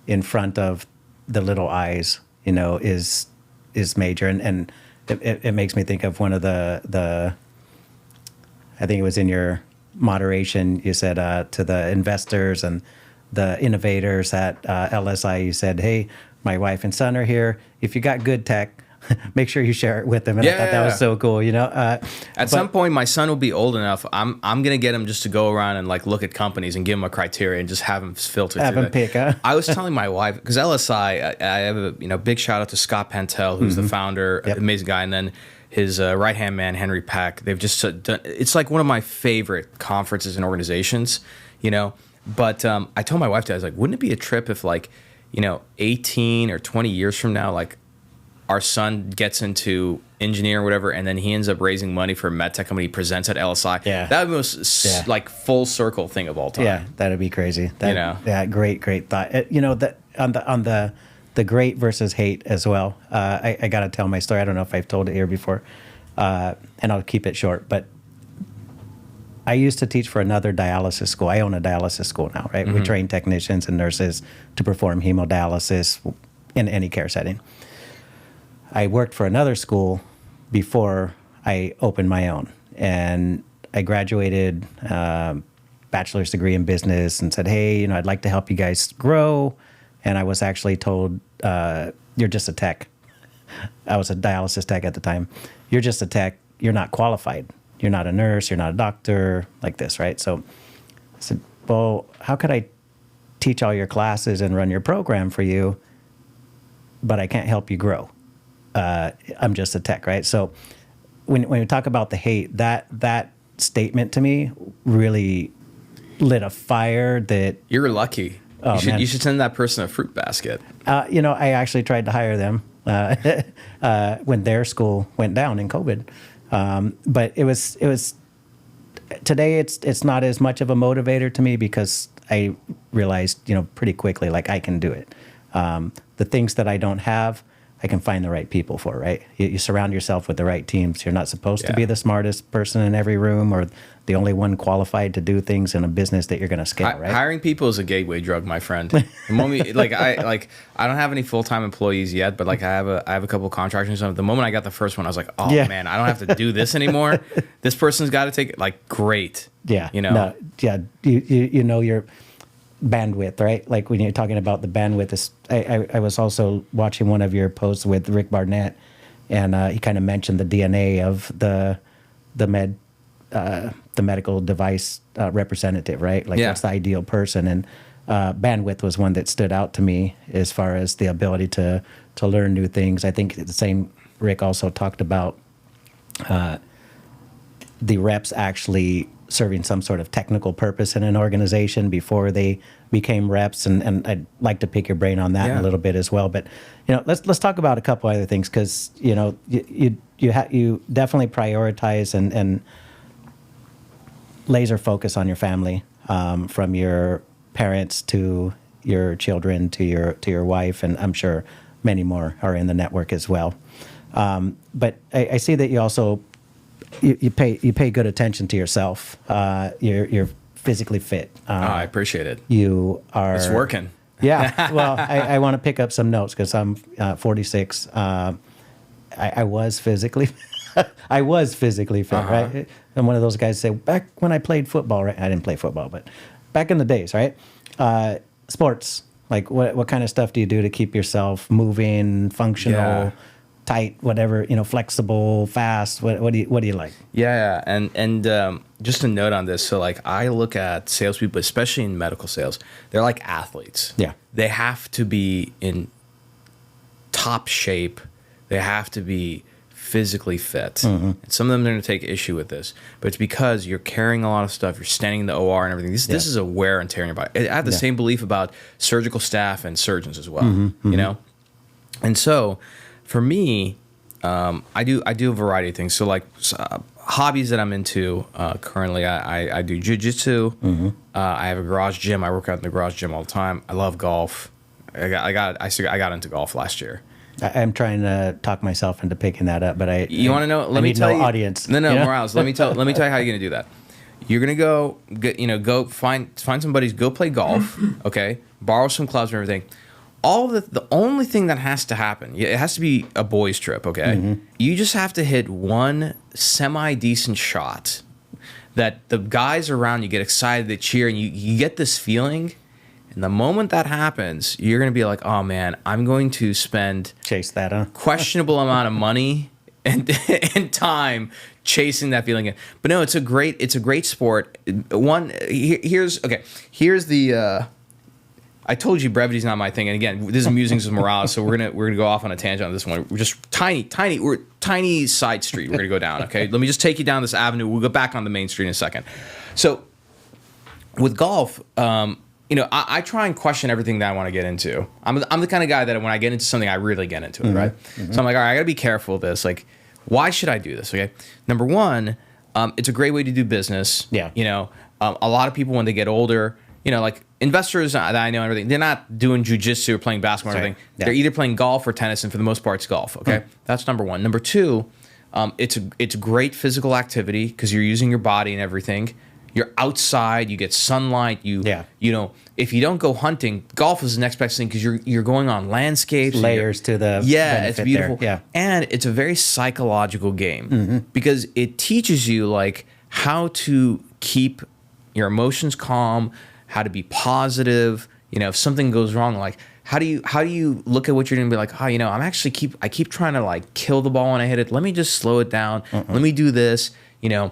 in front of the little eyes, is major, and it makes me think of one of the I think it was in your moderation, you said to the investors and the innovators at LSI, you said, hey, my wife and son are here. If you got good tech, make sure you share it with them. And I thought that was so cool, At some point, my son will be old enough. I'm gonna get him just to go around and like look at companies and give him a criteria and just have him filter. Have him pick. I was telling my wife, because LSI, I have a big shout out to Scott Pentel, who's the founder, amazing guy, and then his right hand man Henry Pack. They've just done. It's like one of my favorite conferences and organizations, But I told my wife that I was like, wouldn't it be a trip if 18 or 20 years from now, like, our son gets into engineering or whatever, and then he ends up raising money for a med tech company, he presents at LSI. Yeah. That would be the most like full circle thing of all time. Yeah, that'd be crazy. Yeah, great thought. That on the great versus hate as well. I got to tell my story. I don't know if I've told it here before, and I'll keep it short. But I used to teach for another dialysis school. I own a dialysis school now, right? We train technicians and nurses to perform hemodialysis in any care setting. I worked for another school before I opened my own, and I graduated bachelor's degree in business and said, hey, I'd like to help you guys grow. And I was actually told, you're just a tech. I was a dialysis tech at the time. You're just a tech. You're not qualified. You're not a nurse. You're not a doctor, like this, right? So I said, well, how could I teach all your classes and run your program for you, but I can't help you grow? I'm just a tech, right? So when we talk about the hate, that statement to me really lit a fire that... You're lucky. Oh, you should send that person a fruit basket. I actually tried to hire them when their school went down in COVID. But it was today it's not as much of a motivator to me because I realized, pretty quickly, like, I can do it. The things that I don't have, I can find the right people for, right? You surround yourself with the right teams. You're not supposed to be the smartest person in every room or the only one qualified to do things in a business that you're going to scale, right? Hiring people is a gateway drug, my friend. The moment, I don't have any full-time employees yet, but I have a couple of contractors and stuff. The moment I got the first one, I was like, oh man, I don't have to do this anymore. This person's got to take it. Great. Yeah. You know your bandwidth, right? Like when you're talking about the bandwidth, I was also watching one of your posts with Rick Barnett, and he kind of mentioned the DNA of the medical device representative, right? Like that's the ideal person, and bandwidth was one that stood out to me as far as the ability to learn new things. I think the same Rick also talked about the reps actually serving some sort of technical purpose in an organization before they became reps, and I'd like to pick your brain on that in a little bit as well. But let's talk about a couple other things, because you definitely prioritize and laser focus on your family, from your parents to your children to your wife, and I'm sure many more are in the network as well. But I see that you also you pay good attention to yourself. You're physically fit. I appreciate it. You are. It's working. Yeah. Well, I want to pick up some notes because I'm 46. I was physically. I was physically fit, right? I'm one of those guys say, back when I played football, right? I didn't play football, but back in the days, right? Sports, like what kind of stuff do you do to keep yourself moving, functional, tight, whatever, flexible, fast? What do you like? Yeah, and just a note on this. So I look at salespeople, especially in medical sales, they're like athletes. Yeah, they have to be in top shape. They have to be physically fit. Mm-hmm. And some of them are going to take issue with this, but it's because you're carrying a lot of stuff. You're standing in the OR and everything. This is a wear and tear in your body. I have the same belief about surgical staff and surgeons as well. Mm-hmm. And so for me, I do a variety of things. So hobbies that I'm into currently, I do jujitsu. Mm-hmm. I have a garage gym. I work out in the garage gym all the time. I love golf. I got into golf last year. I'm trying to talk myself into picking that up, but you want to know? Let me tell you, audience. No, Morales. Let me tell you how you're going to do that. You're gonna go find some buddies, go play golf, okay? Borrow some clubs and everything. The only thing that has to happen, it has to be a boys' trip, okay? You just have to hit one semi-decent shot that the guys around you get excited, they cheer, and you get this feeling. And the moment that happens, you're gonna be like, oh man, I'm going to spend Chase that, huh? questionable amount of money and time chasing that feeling. But no, it's a great sport. Here's the I told you brevity's not my thing, and again, this is Musings with Morales, so we're gonna go off on a tangent on this one. We're just tiny side street we're gonna go down. Okay, let me just take you down this avenue. We'll go back on the main street in a second. So with golf, I try and question everything that I want to get into. I'm the kind of guy that when I get into something, I really get into it, right? So I'm like, all right, I gotta be careful of this. Like, why should I do this? Okay, number one, it's a great way to do business. Yeah. A lot of people when they get older, like investors that I know and everything, they're not doing jujitsu or playing basketball or Right. anything. Yeah. They're either playing golf or tennis, and for the most part, it's golf. Okay, that's number one. Number two, it's great physical activity because you're using your body and everything. You're outside, you get sunlight. If you don't go hunting, golf is the next best thing because you're going on landscapes. Layers to the it's beautiful. there. Yeah. And it's a very psychological game because it teaches you like how to keep your emotions calm, how to be positive. If something goes wrong, like how do you look at what you're doing and be like, I keep trying to like kill the ball when I hit it. Let me just slow it down. Let me do this. And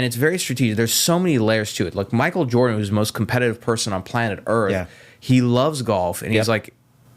it's very strategic. There's so many layers to it. Like Michael Jordan, who's the most competitive person on planet Earth, he loves golf, and he's like,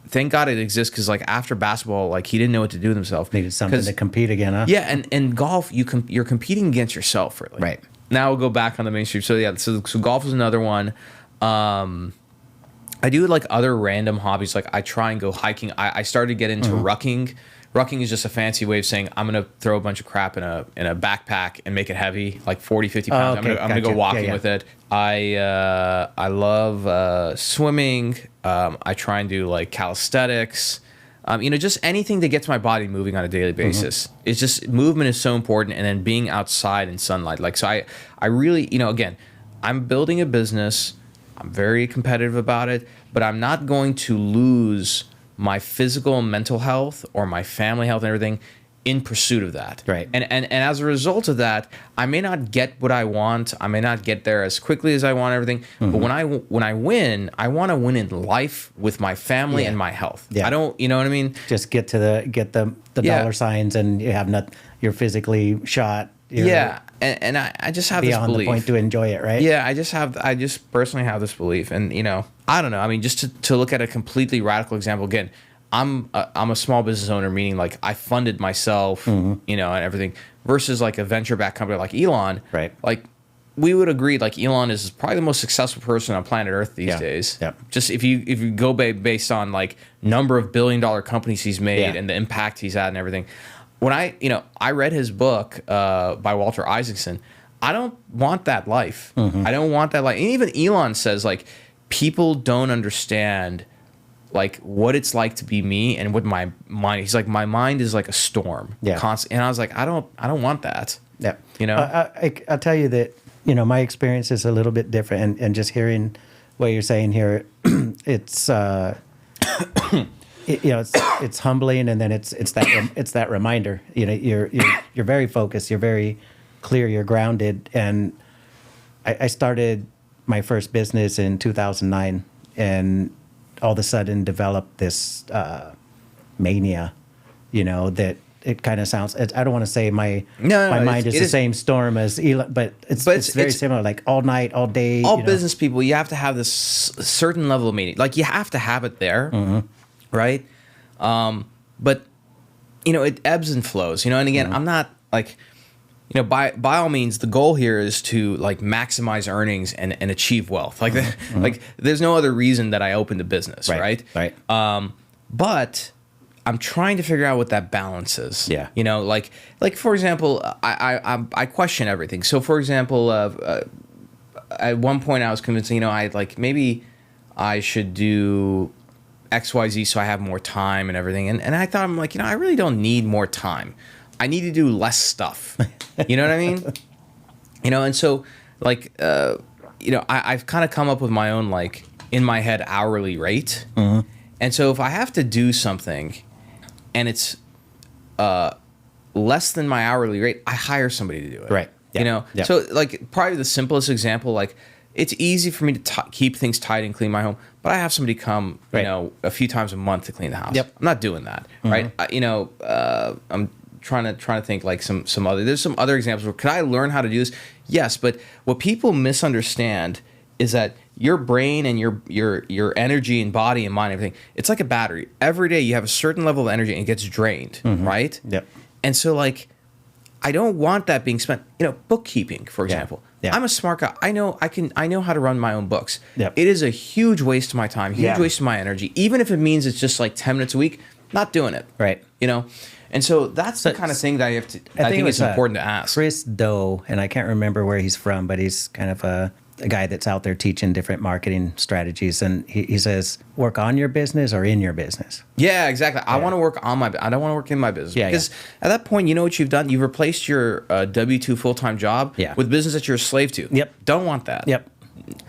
thank God it exists because like after basketball, like he didn't know what to do with himself. Needed something to compete again, huh? Yeah, and golf, you're competing against yourself, really. Right. Now we'll go back on the mainstream. So yeah, so golf is another one. I do like other random hobbies. Like I try and go hiking. I started to get into rucking. Rucking is just a fancy way of saying I'm going to throw a bunch of crap in a backpack and make it heavy, like 40, 50 pounds. Okay, I'm going to go walking with it. I love swimming. I try and do like calisthenics. Just anything that gets my body moving on a daily basis. It's just movement is so important, and then being outside in sunlight. Like so, I really again, I'm building a business. I'm very competitive about it, but I'm not going to lose my physical and mental health or my family health and everything in pursuit of that. Right. And as a result of that, I may not get what I want. I may not get there as quickly as I want everything. But when I win, I want to win in life with my family and my health. Yeah. I don't, you know what I mean? Just get the dollar signs, and you have you're physically shot. You're And I just have this beyond belief. the point to enjoy it, right? Yeah, I just personally have this belief, and I don't know. I mean, just to look at a completely radical example again, I'm a small business owner, meaning like I funded myself, and everything, versus like a venture backed company like Elon. Right. Like we would agree, like Elon is probably the most successful person on planet Earth these days. Yeah. Just if you go based on like number of billion-dollar companies he's made and the impact he's had and everything. When I read his book by Walter Isaacson, I don't want that life. I don't want that life. And even Elon says like people don't understand like what it's like to be me and what my mind. He's like my mind is like a storm. Yeah. Constant. And I was like I don't want that. Yeah. I'll tell you that my experience is a little bit different, and just hearing what you're saying here, it's. It's humbling, and then it's that reminder. You're very focused. You're very clear. You're grounded. And I started my first business in 2009, and all of a sudden developed this mania. That it kind of sounds. I don't want to say my mind is the same storm as Elon, but it's very similar. Like all night, all day. All business people, you have to have this certain level of meaning. Like you have to have it there. Right? But, it ebbs and flows, and again, I'm not like, by all means, the goal here is to like maximize earnings and achieve wealth. Like, like there's no other reason that I opened a business, right? Right. But I'm trying to figure out what that balance is. Yeah. Like for example, I question everything. So for example, at one point I was convinced, maybe I should do XYZ so I have more time and everything. And I thought, I'm like, I really don't need more time. I need to do less stuff. You know what I mean? And so like, I've kind of come up with my own, like, in my head hourly rate. And so if I have to do something and it's less than my hourly rate, I hire somebody to do it. Right. Yeah. Yeah. So like probably the simplest example, like it's easy for me to keep things tight and clean my home, but I have somebody come, a few times a month to clean the house. Yep. I'm not doing that. Right. I'm trying to think like there's some other examples where could I learn how to do this? Yes. But what people misunderstand is that your brain and your energy and body and mind and everything, it's like a battery. Every day you have a certain level of energy and it gets drained. Right. Yep. And so like, I don't want that being spent, bookkeeping, for example. Yeah. I'm a smart guy. I know how to run my own books. Yep. It is a huge waste of my time, huge waste of my energy. Even if it means it's just like 10 minutes a week, not doing it. Right. And so that's the kind of thing that I think it's important to ask. Chris Doe, and I can't remember where he's from, but he's kind of a guy that's out there teaching different marketing strategies. And he says, work on your business or in your business. Yeah, exactly. I want to work I don't want to work in my business. Because at that point, you know what you've done? You've replaced your W-2 full-time job with business that you're a slave to. Yep. Don't want that. Yep.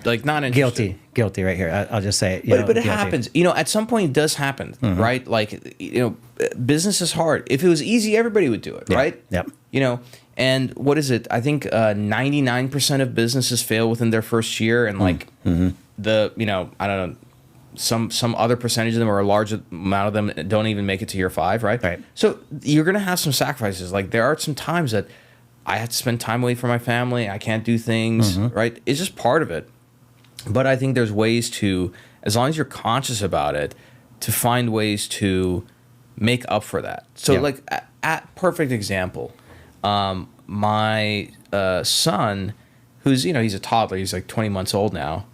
Like, not interested. Guilty right here. I'll just say it. But it happens. At some point it does happen, right? Like, business is hard. If it was easy, everybody would do it, right? Yep. And what is it? I think 99% of businesses fail within their first year, and like I don't know, some other percentage of them, or a large amount of them, don't even make it to year 5, right? Right. So you're gonna have some sacrifices. Like, there are some times that I have to spend time away from my family. I can't do things, right? It's just part of it. But I think there's ways to, as long as you're conscious about it, to find ways to make up for that. So like, at perfect example. My son, who's he's a toddler, he's like 20 months old now.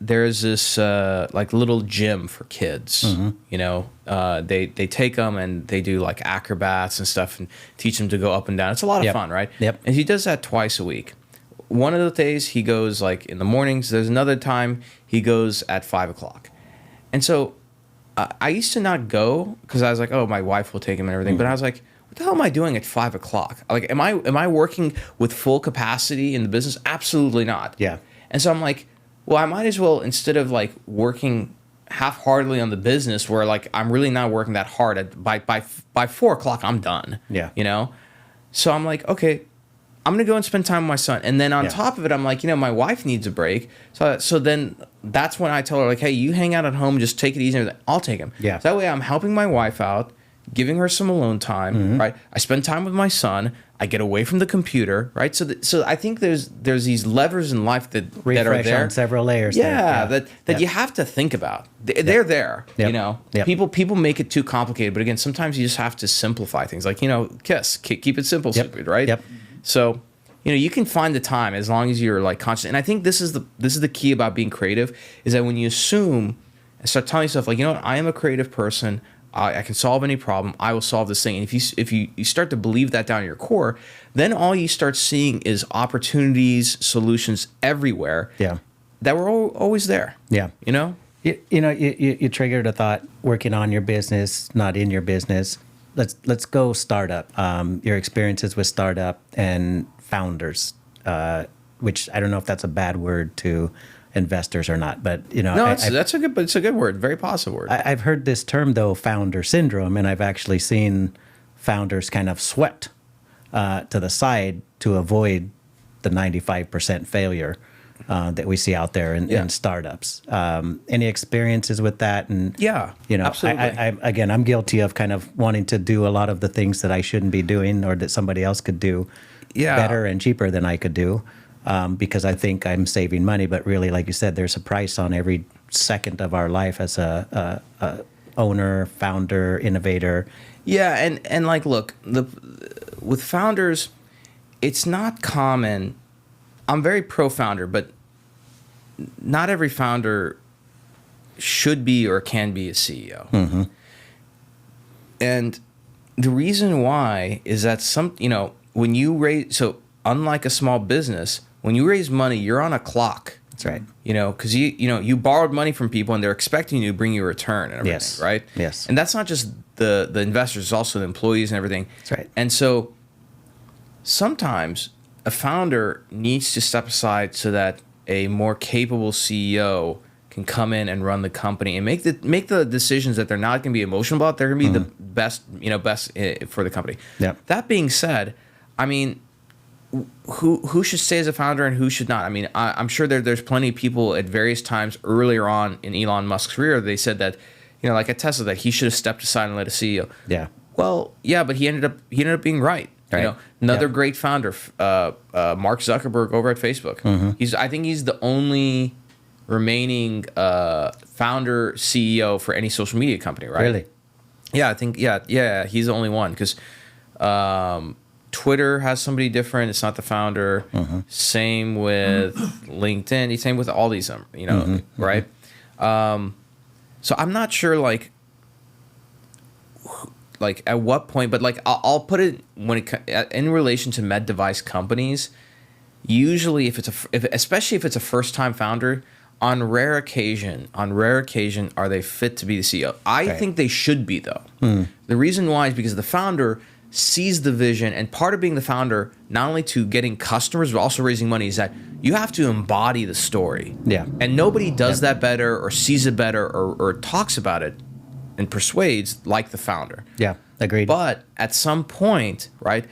There's this like little gym for kids. They take them and they do like acrobats and stuff and teach them to go up and down. It's a lot of fun, right? Yep. And he does that twice a week. One of the days he goes like in the mornings. There's another time he goes at 5:00. And so I used to not go because I was like, oh, my wife will take him and everything. But I was like, what the hell am I doing at 5:00? Like, am I working with full capacity in the business? Absolutely not. Yeah. And so I'm like, well, I might as well, instead of like working half-heartedly on the business, where like I'm really not working that hard, by 4:00 I'm done. Yeah. So I'm like, okay, I'm gonna go and spend time with my son, and then on top of it, I'm like, my wife needs a break. So then that's when I tell her, like, hey, you hang out at home, just take it easy. I'll take him. Yeah. So that way I'm helping my wife out, giving her some alone time, right? I spend time with my son. I get away from the computer, right? So I think there's these levers in life that are there on several layers. that you have to think about. They're there, Yep. People make it too complicated, but again, sometimes you just have to simplify things. Like, keep it simple, stupid, right? Yep. So, you can find the time as long as you're like conscious. And I think this is the key about being creative, is that when you assume and start telling yourself, like, I am a creative person. I can solve any problem. I will solve this thing. And if you start to believe that down in your core, then all you start seeing is opportunities, solutions everywhere. Yeah. That were always there. Yeah. You triggered a thought, working on your business, not in your business. Let's go startup. Your experiences with startup and founders, which I don't know if that's a bad word to investors or not, but no, it's a good word, very positive word. I've heard this term though, founder syndrome, and I've actually seen founders kind of swept to the side to avoid the 95% failure that we see out there in startups. Any experiences with that? And absolutely. I'm guilty of kind of wanting to do a lot of the things that I shouldn't be doing, or that somebody else could do better and cheaper than I could do. Because I think I'm saving money, but really, like you said, there's a price on every second of our life as a owner, founder, innovator. Yeah, and like, look, with founders, it's not common. I'm very pro-founder, but not every founder should be or can be a CEO. And the reason why is that when you raise, unlike a small business, when you raise money, you're on a clock. That's right. Because you borrowed money from people and they're expecting you to bring you a return and everything, right? Yes. And that's not just the investors, it's also the employees and everything. That's right. And so sometimes a founder needs to step aside so that a more capable CEO can come in and run the company and make the decisions that they're not going to be emotional about. They're going to be the best for the company. Yeah. That being said, I mean, who should stay as a founder and who should not? I mean, I'm sure there's plenty of people at various times earlier on in Elon Musk's career, they said that, like at Tesla, that he should have stepped aside and let a CEO. Yeah. Well, yeah, but he ended up being right. Right. Another great founder, Mark Zuckerberg over at Facebook. I think he's the only remaining founder CEO for any social media company, right? Really? Yeah, I think he's the only one because Twitter has somebody different. It's not the founder. Same with LinkedIn. Same with all these, right? So I'm not sure, like at what point, but like I'll put it in relation to med device companies. Usually, especially if it's a first time founder, on rare occasion, are they fit to be the CEO? I think they should be, though. The reason why is because the founder sees the vision, and part of being the founder, not only to getting customers, but also raising money, is that you have to embody the story. Yeah. And nobody does that better or sees it better or talks about it and persuades like the founder. Yeah, agreed. But at some point, right,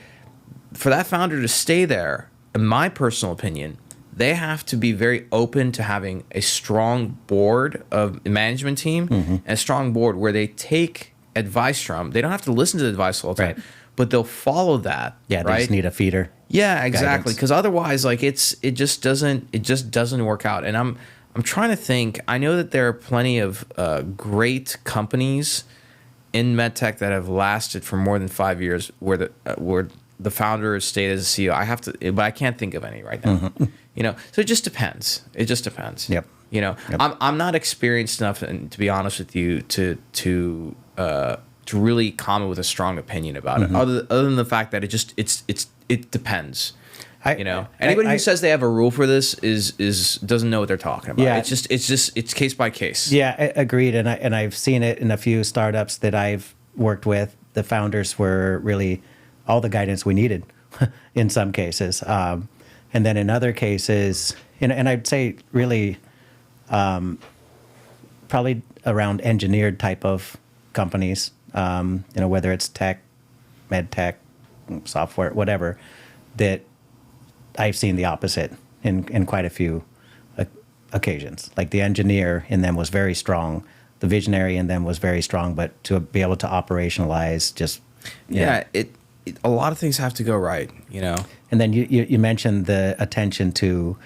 for that founder to stay there, in my personal opinion, they have to be very open to having a strong board of management team and a strong board where they take advice from. They don't have to listen to the advice all the time, but they'll follow that. Yeah, they just need a feeder. Yeah, exactly. Because otherwise, like it just doesn't work out. And I'm trying to think. I know that there are plenty of great companies in medtech that have lasted for more than 5 years, where the founder has stayed as a CEO. But I can't think of any right now. So it just depends. Yep. I'm not experienced enough, and to be honest with you, to really comment with a strong opinion about it. Other than the fact that it depends. Anybody who says they have a rule for this doesn't know what they're talking about. Yeah. It's case by case. Yeah, agreed. And I've seen it in a few startups that I've worked with. The founders were really all the guidance we needed in some cases. And then in other cases, and I'd say really probably around engineered type of companies, whether it's tech, med tech, software, whatever, that I've seen the opposite in quite a few occasions. Like the engineer in them was very strong. The visionary in them was very strong, but to be able to operationalize just... a lot of things have to go right, And then you mentioned the attention to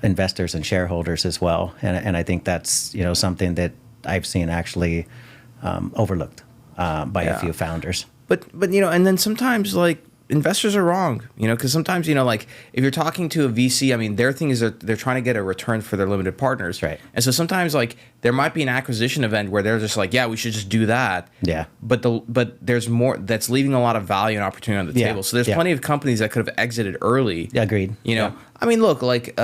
investors and shareholders as well, and I think that's something that I've seen actually overlooked by a few founders. But and then sometimes like investors are wrong, because sometimes like if you're talking to a VC, I mean their thing is they're trying to get a return for their limited partners, right? And so sometimes like there might be an acquisition event where they're just like, yeah, we should just do that, yeah. But there's more that's leaving a lot of value and opportunity on the table. So there's plenty of companies that could have exited early. Yeah, agreed. I mean, look, like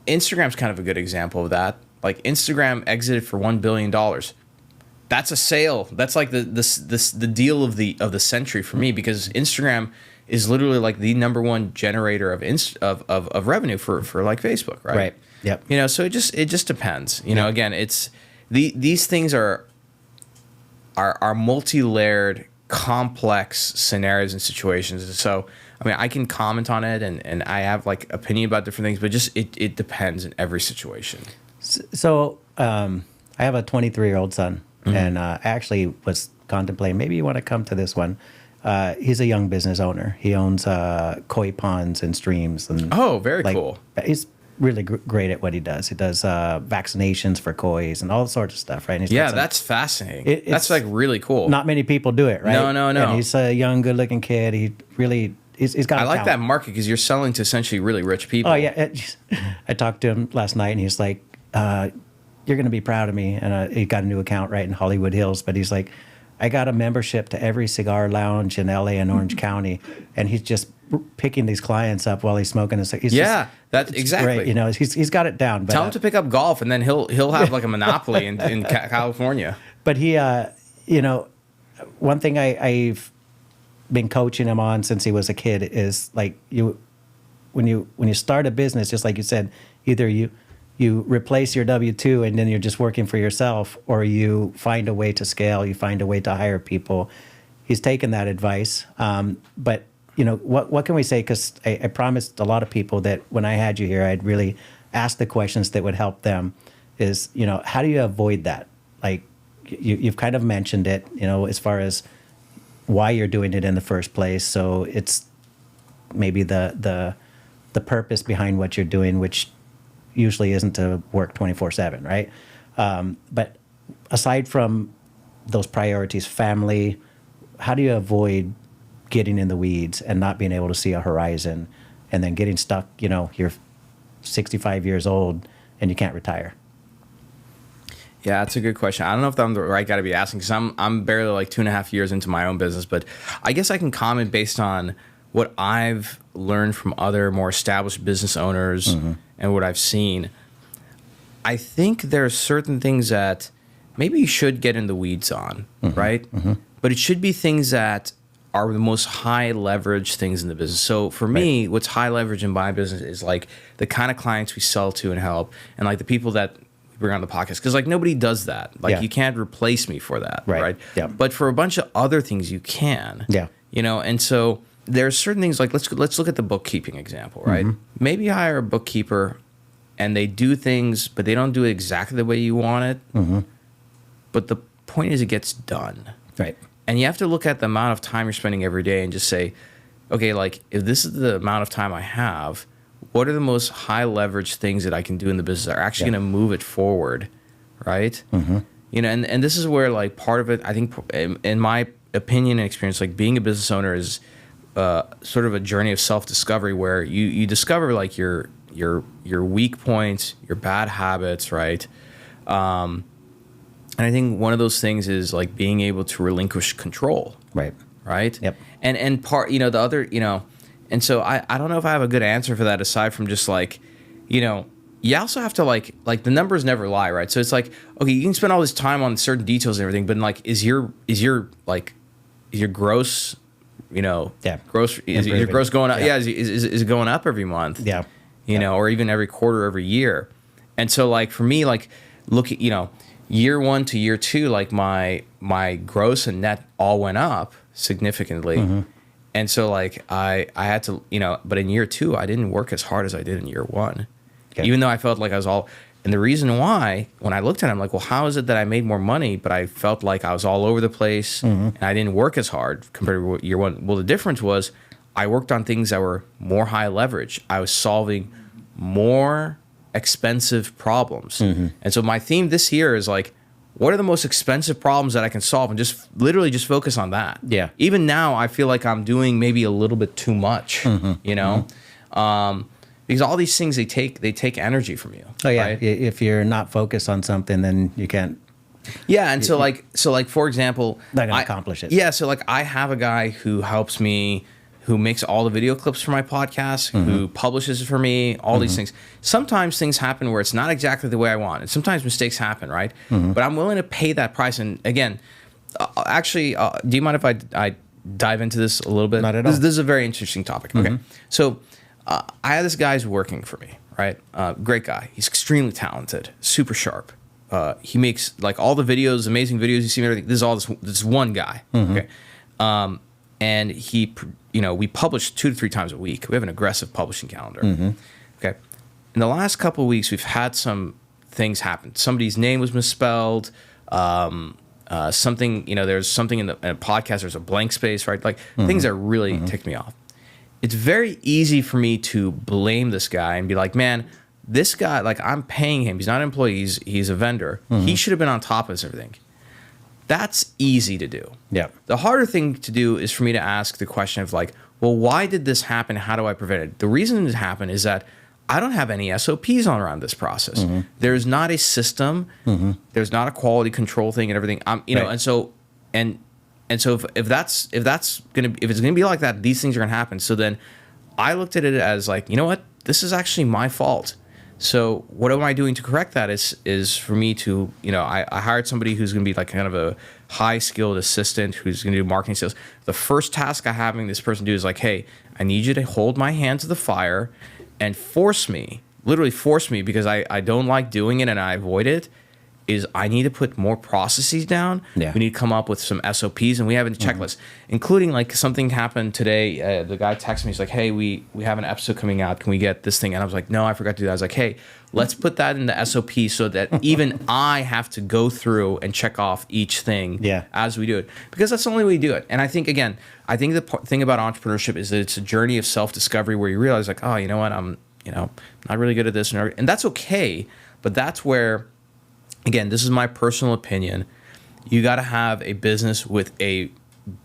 Instagram's kind of a good example of that. Like Instagram exited for $1 billion. That's a sale. That's like the deal of the century for me, because Instagram is literally like the number one generator of revenue for like Facebook, right? Right. Yep. So it just depends. Again, it's these things are multi-layered, complex scenarios and situations. So I mean, I can comment on it and I have like opinion about different things, but just it depends in every situation. So I have a 23-year-old son. And I actually was contemplating, maybe you want to come to this one. He's a young business owner. He owns koi ponds and streams. And very cool. He's really great at what he does. He does vaccinations for kois and all sorts of stuff, right? That's fascinating. That's like really cool. Not many people do it, right? No. And he's a young, good-looking kid. He really... He's got. I like that market because you're selling to essentially really rich people. Oh yeah, I talked to him last night, and he's like, "You're going to be proud of me." And he got a new account right in Hollywood Hills, but he's like, "I got a membership to every cigar lounge in LA and Orange County," and he's just picking these clients up while he's smoking a cigar. That's exactly. Great. He's got it down. But, tell him to pick up golf, and then he'll have like a monopoly in California. But he, one thing I've been coaching him on since he was a kid is like when you start a business, just like you said, either you replace your W-2 and then you're just working for yourself, or you find a way to scale, you find a way to hire people. He's taken that advice. But, what can we say? Because I promised a lot of people that when I had you here, I'd really ask the questions that would help them is, how do you avoid that? Like, you've kind of mentioned it, as far as why you're doing it in the first place. So it's maybe the purpose behind what you're doing, which usually isn't to work 24/7, right? But aside from those priorities, family, how do you avoid getting in the weeds and not being able to see a horizon and then getting stuck, you're 65 years old and you can't retire? Yeah, that's a good question. I don't know if I'm the right guy to be asking, because I'm barely like 2.5 years into my own business, but I guess I can comment based on what I've learned from other more established business owners and what I've seen. I think there are certain things that maybe you should get in the weeds on, right? But it should be things that are the most high leverage things in the business. So for me, what's high leverage in my business is like the kind of clients we sell to and help, and like the people that we bring on the podcast. Because like nobody does that. Like you can't replace me for that, right? Yeah. But for a bunch of other things, you can. Yeah. And so there's certain things like let's look at the bookkeeping example, right? Maybe you hire a bookkeeper and they do things, but they don't do it exactly the way you want it. But the point is it gets done. Right. And you have to look at the amount of time you're spending every day and just say, okay, like if this is the amount of time I have, what are the most high leverage things that I can do in the business that are actually going to move it forward, right? And this is where like part of it, I think, in my opinion and experience, like being a business owner is sort of a journey of self-discovery where you discover like your weak points, your bad habits, right? And I think one of those things is like being able to relinquish control. Right? Yep. And part, the other, and so I don't know if I have a good answer for that aside from just like, you also have to like the numbers never lie, right? So it's like, okay, you can spend all this time on certain details and everything, but like, is your gross, gross, is your gross going up? Yeah. Is it going up every month? Yeah. Or even every quarter, every year. And so like for me, like look at, year 1 to year 2, like my gross and net all went up significantly. And so like I had to, but in year 2, I didn't work as hard as I did in year 1, even though I felt like I was all, and the reason why, when I looked at it, I'm like, well, how is it that I made more money, but I felt like I was all over the place and I didn't work as hard compared to year 1? Well, the difference was I worked on things that were more high leverage. I was solving more expensive problems. And so my theme this year is like, what are the most expensive problems that I can solve, and just literally just focus on that. Yeah. Even now, I feel like I'm doing maybe a little bit too much, because all these things, they take energy from you. Oh yeah. Right? If you're not focused on something, then you can't. Yeah. And so like for example, not gonna accomplish it. Yeah. So like I have a guy who helps me, who makes all the video clips for my podcast, who publishes it for me, all these things. Sometimes things happen where it's not exactly the way I want, and sometimes mistakes happen, right? But I'm willing to pay that price. And again, actually, do you mind if I dive into this a little bit? Not at all. This is a very interesting topic. Okay, so I have this guy's working for me, right? Great guy. He's extremely talented, super sharp. He makes like all the videos, amazing videos you see, and everything. This is all this one guy. Okay. And he, we publish 2 to 3 times a week. We have an aggressive publishing calendar. Okay. In the last couple of weeks, we've had some things happen. Somebody's name was misspelled. Something, there's something in a podcast, there's a blank space, right? Like things that really ticked me off. It's very easy for me to blame this guy and be like, man, this guy, like I'm paying him. He's not an employee. He's a vendor. He should have been on top of this everything. That's easy to do. Yeah. The harder thing to do is for me to ask the question of like, well, why did this happen? How do I prevent it? The reason it happened is that I don't have any SOPs on around this process. There's not a system. There's not a quality control thing and everything. And so if it's gonna be like that, these things are gonna happen. So then I looked at it as like, you know what? This is actually my fault. So what am I doing to correct that is for me to, I hired somebody who's going to be like kind of high skilled assistant who's going to do marketing sales. The first task I having this person do is like, hey, I need you to hold my hand to the fire and literally force me, because I don't like doing it and I avoid it, is I need to put more processes down. Yeah. We need to come up with some SOPs, and we have a checklist, including like something happened today. The guy texted me, he's like, hey, we have an episode coming out. Can we get this thing? And I was like, no, I forgot to do that. I was like, hey, let's put that in the SOP so that even I have to go through and check off each thing as we do it, because that's the only way we do it. And I think, again, the thing about entrepreneurship is that it's a journey of self-discovery where you realize like, oh, you know what, I'm not really good at this, and that's okay. But that's where, again, this is my personal opinion, you got to have a business with a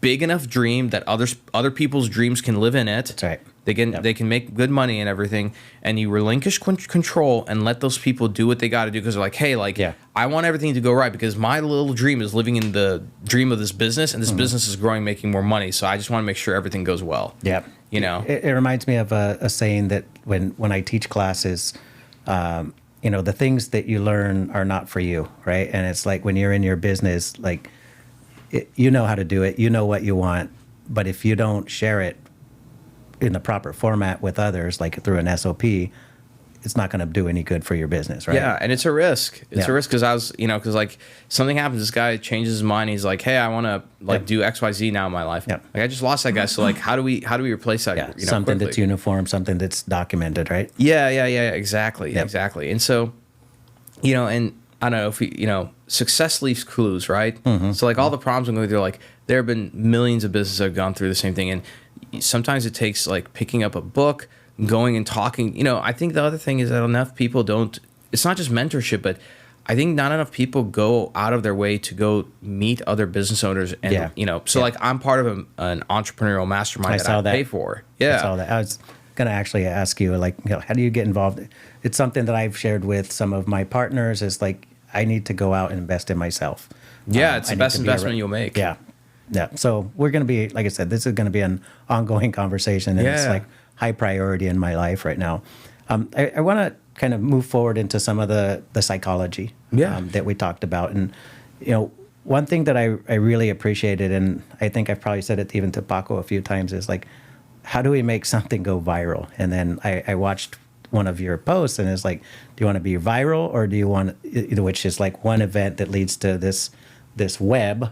big enough dream that other people's dreams can live in it. That's right. They can make good money and everything, and you relinquish control and let those people do what they got to do, because they're like, hey, I want everything to go right because my little dream is living in the dream of this business, and this business is growing, making more money. So I just want to make sure everything goes well. Yeah. It reminds me of a saying that when I teach classes, the things that you learn are not for you, right? And it's like when you're in your business, like you know how to do it, you know what you want, but if you don't share it in the proper format with others, like through an SOP, it's not going to do any good for your business, right? Yeah, and it's a risk. It's a risk because because like something happens, this guy changes his mind. He's like, hey, I want to do XYZ now in my life. Like I just lost that guy. So like, how do we replace that? Yeah, something quickly? That's uniform, something that's documented, right? Yeah, exactly. And so, and I don't know if success leaves clues, right? So like all the problems I'm going through, like there have been millions of businesses that have gone through the same thing, and sometimes it takes like picking up a book, going and talking. I think the other thing is that enough people don't, it's not just mentorship, but I think not enough people go out of their way to go meet other business owners. And, like I'm part of an entrepreneurial mastermind that I pay for. Yeah. I saw that. I was going to actually ask you, like, how do you get involved? It's something that I've shared with some of my partners is like, I need to go out and invest in myself. Yeah. It's the best investment you'll make. Yeah. Yeah. So we're going to be, like I said, this is going to be an ongoing conversation, and it's like high priority in my life right now. I want to kind of move forward into some of the psychology that we talked about. And, one thing that I really appreciated, and I think I've probably said it even to Paco a few times, is like, how do we make something go viral? And then I watched one of your posts, and it's like, do you want to be viral, or do you want, which is like one event that leads to this web,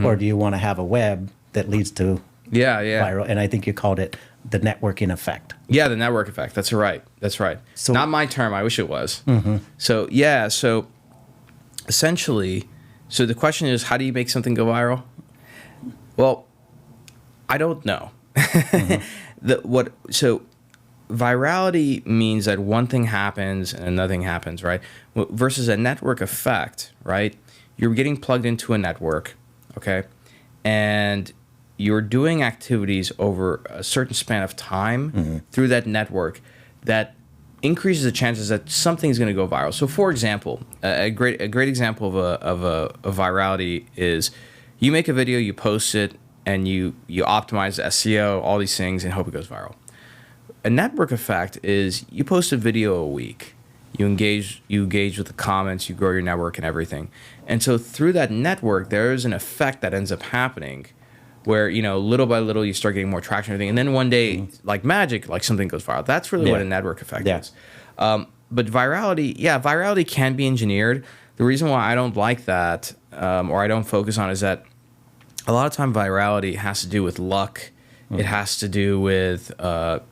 or do you want to have a web that leads to viral? And I think you called it the networking effect. Yeah, the network effect. That's right. So, not my term. I wish it was. So essentially, the question is, how do you make something go viral? Well, I don't know. So virality means that one thing happens and another thing happens, right? Versus a network effect, right? You're getting plugged into a network, okay? And you're doing activities over a certain span of time through that network that increases the chances that something's going to go viral. So, for example, a great example of a virality is you make a video, you post it, and you optimize the SEO, all these things, and hope it goes viral. A network effect is you post a video a week, you engage with the comments, you grow your network and everything. And so through that network, there is an effect that ends up happening where, little by little you start getting more traction and everything. And then one day, like magic, like something goes viral. That's really what a network effect is. But virality can be engineered. The reason why I don't like that or I don't focus on it is that a lot of time virality has to do with luck. It has to do with, a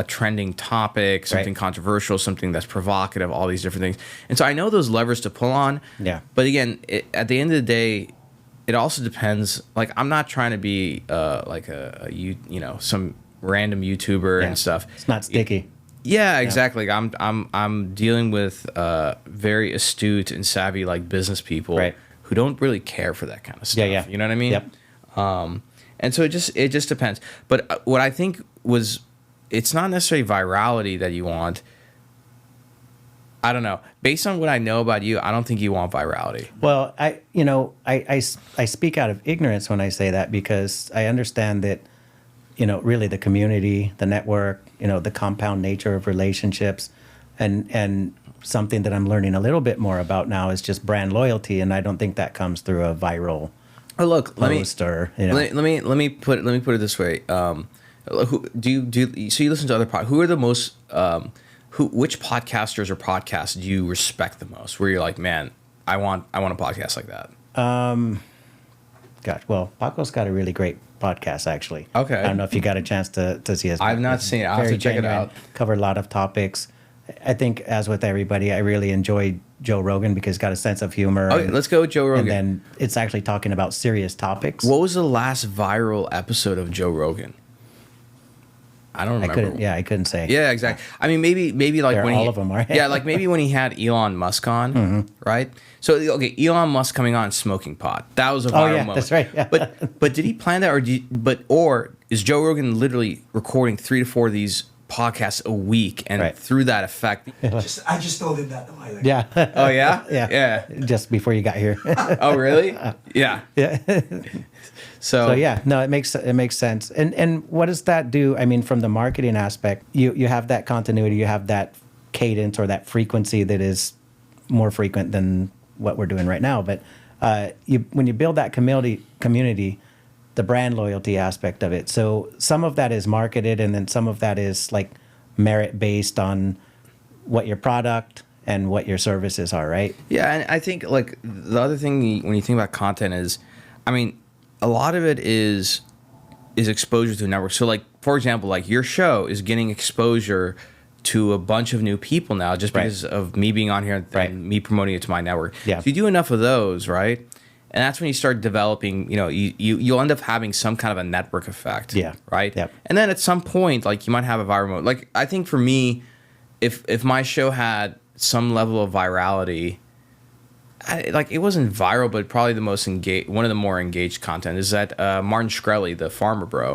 trending topic, something controversial, something that's provocative, all these different things. And so I know those levers to pull on. Yeah. But again, at the end of the day, it also depends. Like, I'm not trying to be like some random YouTuber and stuff. It's not sticky. Yeah, exactly. I'm dealing with very astute and savvy like business people who don't really care for that kind of stuff. You know what I mean? Yep. And so it just depends. But what I think was, it's not necessarily virality that you want. I don't know. Based on what I know about you, I don't think you want virality. Well, I speak out of ignorance when I say that, because I understand that, really the community, the network, the compound nature of relationships, and something that I'm learning a little bit more about now is just brand loyalty. And I don't think that comes through a viral Oh, look, post or, you know. let me put it this way. Who so you listen to other who are the most which podcasters or podcasts do you respect the most? Where you're like, man, I want a podcast like that. Gosh, well, Paco's got a really great podcast, actually. Okay. I don't know if you got a chance to see his. I've not seen it. I'll have Very to check it genuine, out. Covered a lot of topics. I think, as with everybody, I really enjoyed Joe Rogan because he's got a sense of humor. Okay, let's go with Joe Rogan. And then it's actually talking about serious topics. What was the last viral episode of Joe Rogan? I don't remember. I couldn't say. Yeah, exactly. I mean, maybe like They're when all of them are. Yeah, like maybe when he had Elon Musk on, right? So okay, Elon Musk coming on smoking pot. That was a viral moment. That's right. Yeah. But did he plan that, or is Joe Rogan literally recording 3 to 4 of these podcasts a week, and through that effect? I just told him that a while ago. Yeah. Oh yeah. Yeah. Just before you got here. Oh really? Yeah. Yeah. So yeah, no, it makes sense. And what does that do? I mean, from the marketing aspect, you have that continuity, you have that cadence or that frequency that is more frequent than what we're doing right now. But when you build that community, the brand loyalty aspect of it. So some of that is marketed, and then some of that is like merit based on what your product and what your services are, right? Yeah, and I think like the other thing when you think about content is, I mean, a lot of it is exposure to a network. So like, for example, like your show is getting exposure to a bunch of new people now just because of me being on here and me promoting it to my network. Yeah. So you do enough of those, right? And that's when you start developing, you'll end up having some kind of a network effect. Yeah. Right? Yep. And then at some point, like you might have a viral moment. Like I think for me, if my show had some level of virality, it wasn't viral, but probably the most one of the more engaged content is that Martin Shkreli, the farmer bro,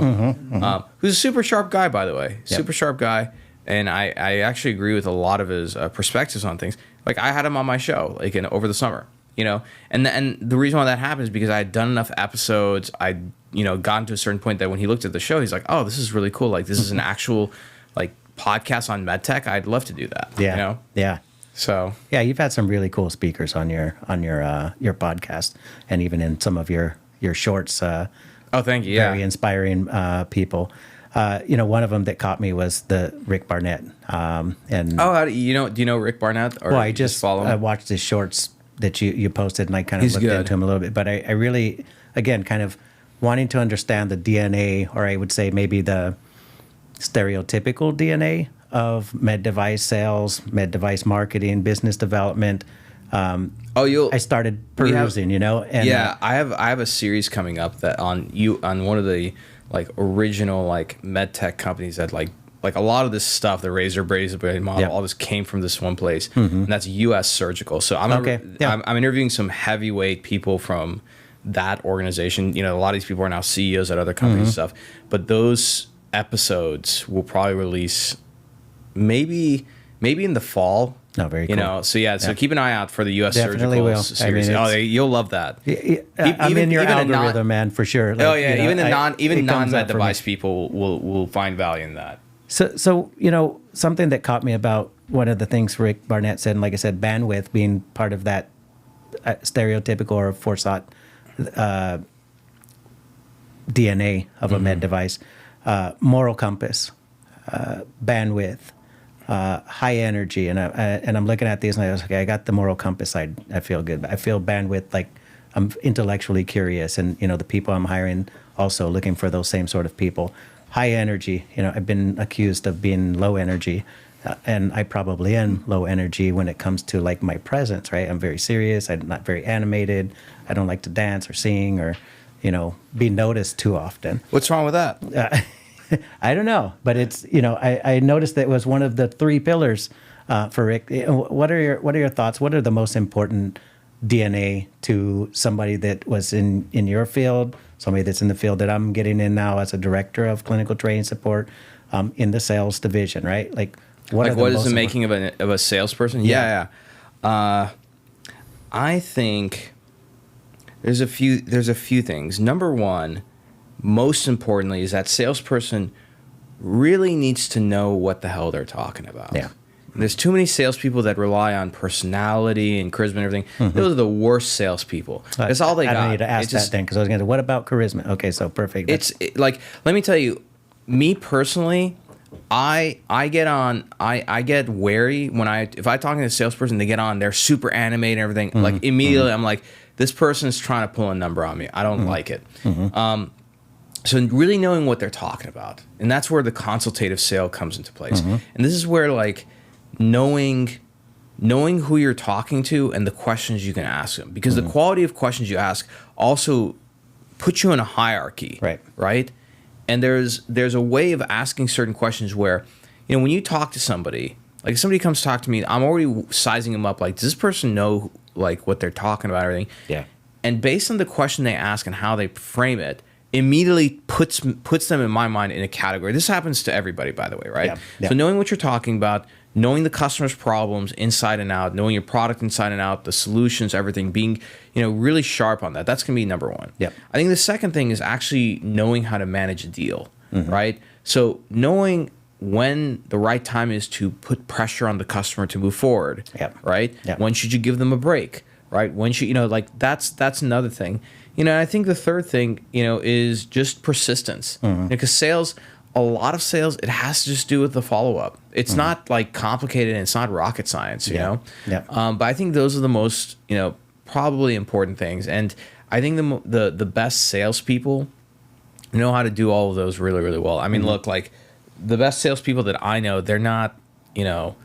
who's a super sharp guy, by the way, super sharp guy. And I actually agree with a lot of his perspectives on things. Like I had him on my show over the summer, and the reason why that happened is because I had done enough episodes. I gotten to a certain point that when he looked at the show, he's like, oh, this is really cool. Like this is an actual like podcast on medtech. I'd love to do that. Yeah. Yeah. So yeah, you've had some really cool speakers on your podcast, and even in some of your shorts. Oh, thank you. Yeah, very inspiring people. One of them that caught me was the Rick Barnett. And how do you know Rick Barnett? Or well, I just follow him? I watched his shorts that you posted, and I kind of looked into him a little bit. But I really, again, kind of wanting to understand the DNA, or I would say maybe the stereotypical DNA of med device sales, med device marketing, business development. I started perusing, and I have a series coming up that on one of the like original like med tech companies that like a lot of this stuff, the razor blade model, all this came from this one place, and that's U.S. Surgical. So I'm interviewing some heavyweight people from that organization. A lot of these people are now CEOs at other companies and stuff. But those episodes will probably release maybe in the fall. No, very cool. So keep an eye out for the U.S. Definitely Surgical will. series. You'll love that. I'm in your algorithm, man, for sure. Like, even non-med device people will find value in that. So something that caught me about one of the things Rick Barnett said, and like I said, bandwidth being part of that stereotypical or forethought DNA of a med device, moral compass, bandwidth, high energy, and I'm looking at these and I was like, I got the moral compass side. I feel good. I feel bandwidth, like I'm intellectually curious, and the people I'm hiring also looking for those same sort of people. High energy. I've been accused of being low energy, and I probably am low energy when it comes to like my presence. Right, I'm very serious. I'm not very animated. I don't like to dance or sing or be noticed too often. What's wrong with that? I don't know, but it's I noticed that it was one of the 3 pillars for Rick. What are your thoughts? What are the most important DNA to somebody that was in your field, somebody that's in the field that I'm getting in now as a director of clinical training support in the sales division, right? Like what is the making of a salesperson? Yeah. I think there's a few things. Number one, most importantly, is that salesperson really needs to know what the hell they're talking about. Yeah. There's too many salespeople that rely on personality and charisma and everything. Those are the worst salespeople. That's all they got. I don't need to ask that then, because I was going to say, what about charisma? Okay, so perfect. Like, let me tell you, me personally, I get wary if I talk to a salesperson, they get on, they're super animated and everything. Like immediately, I'm like, this person's trying to pull a number on me. I don't like it. So really knowing what they're talking about, and that's where the consultative sale comes into place. And this is where like knowing who you're talking to and the questions you can ask them, because the quality of questions you ask also puts you in a hierarchy, right? And there's a way of asking certain questions where, you know, when you talk to somebody, like if somebody comes to talk to me, I'm already sizing them up. Like, does this person know like what they're talking about, everything? Yeah. And based on the question they ask and how they frame it, immediately puts them in my mind in a category. This happens to everybody, by the way, right? Yeah. So knowing what you're talking about, knowing the customer's problems inside and out, knowing your product inside and out, the solutions, everything, being, you know, really sharp on that. That's going to be number one. Yep. I think the second thing is actually knowing how to manage a deal, right? So knowing when the right time is to put pressure on the customer to move forward, right? Yep. When should you give them a break, right? When should, you know, like that's another thing. You know, I think the third thing, you know, is just persistence. Because sales, a lot of sales, it has to just do with the follow-up. It's not like complicated and it's not rocket science, you know? Yeah. But I think those are the most, you know, probably important things. And I think the best salespeople know how to do all of those really, really well. I mean, look, like the best salespeople that I know, they're not, you know,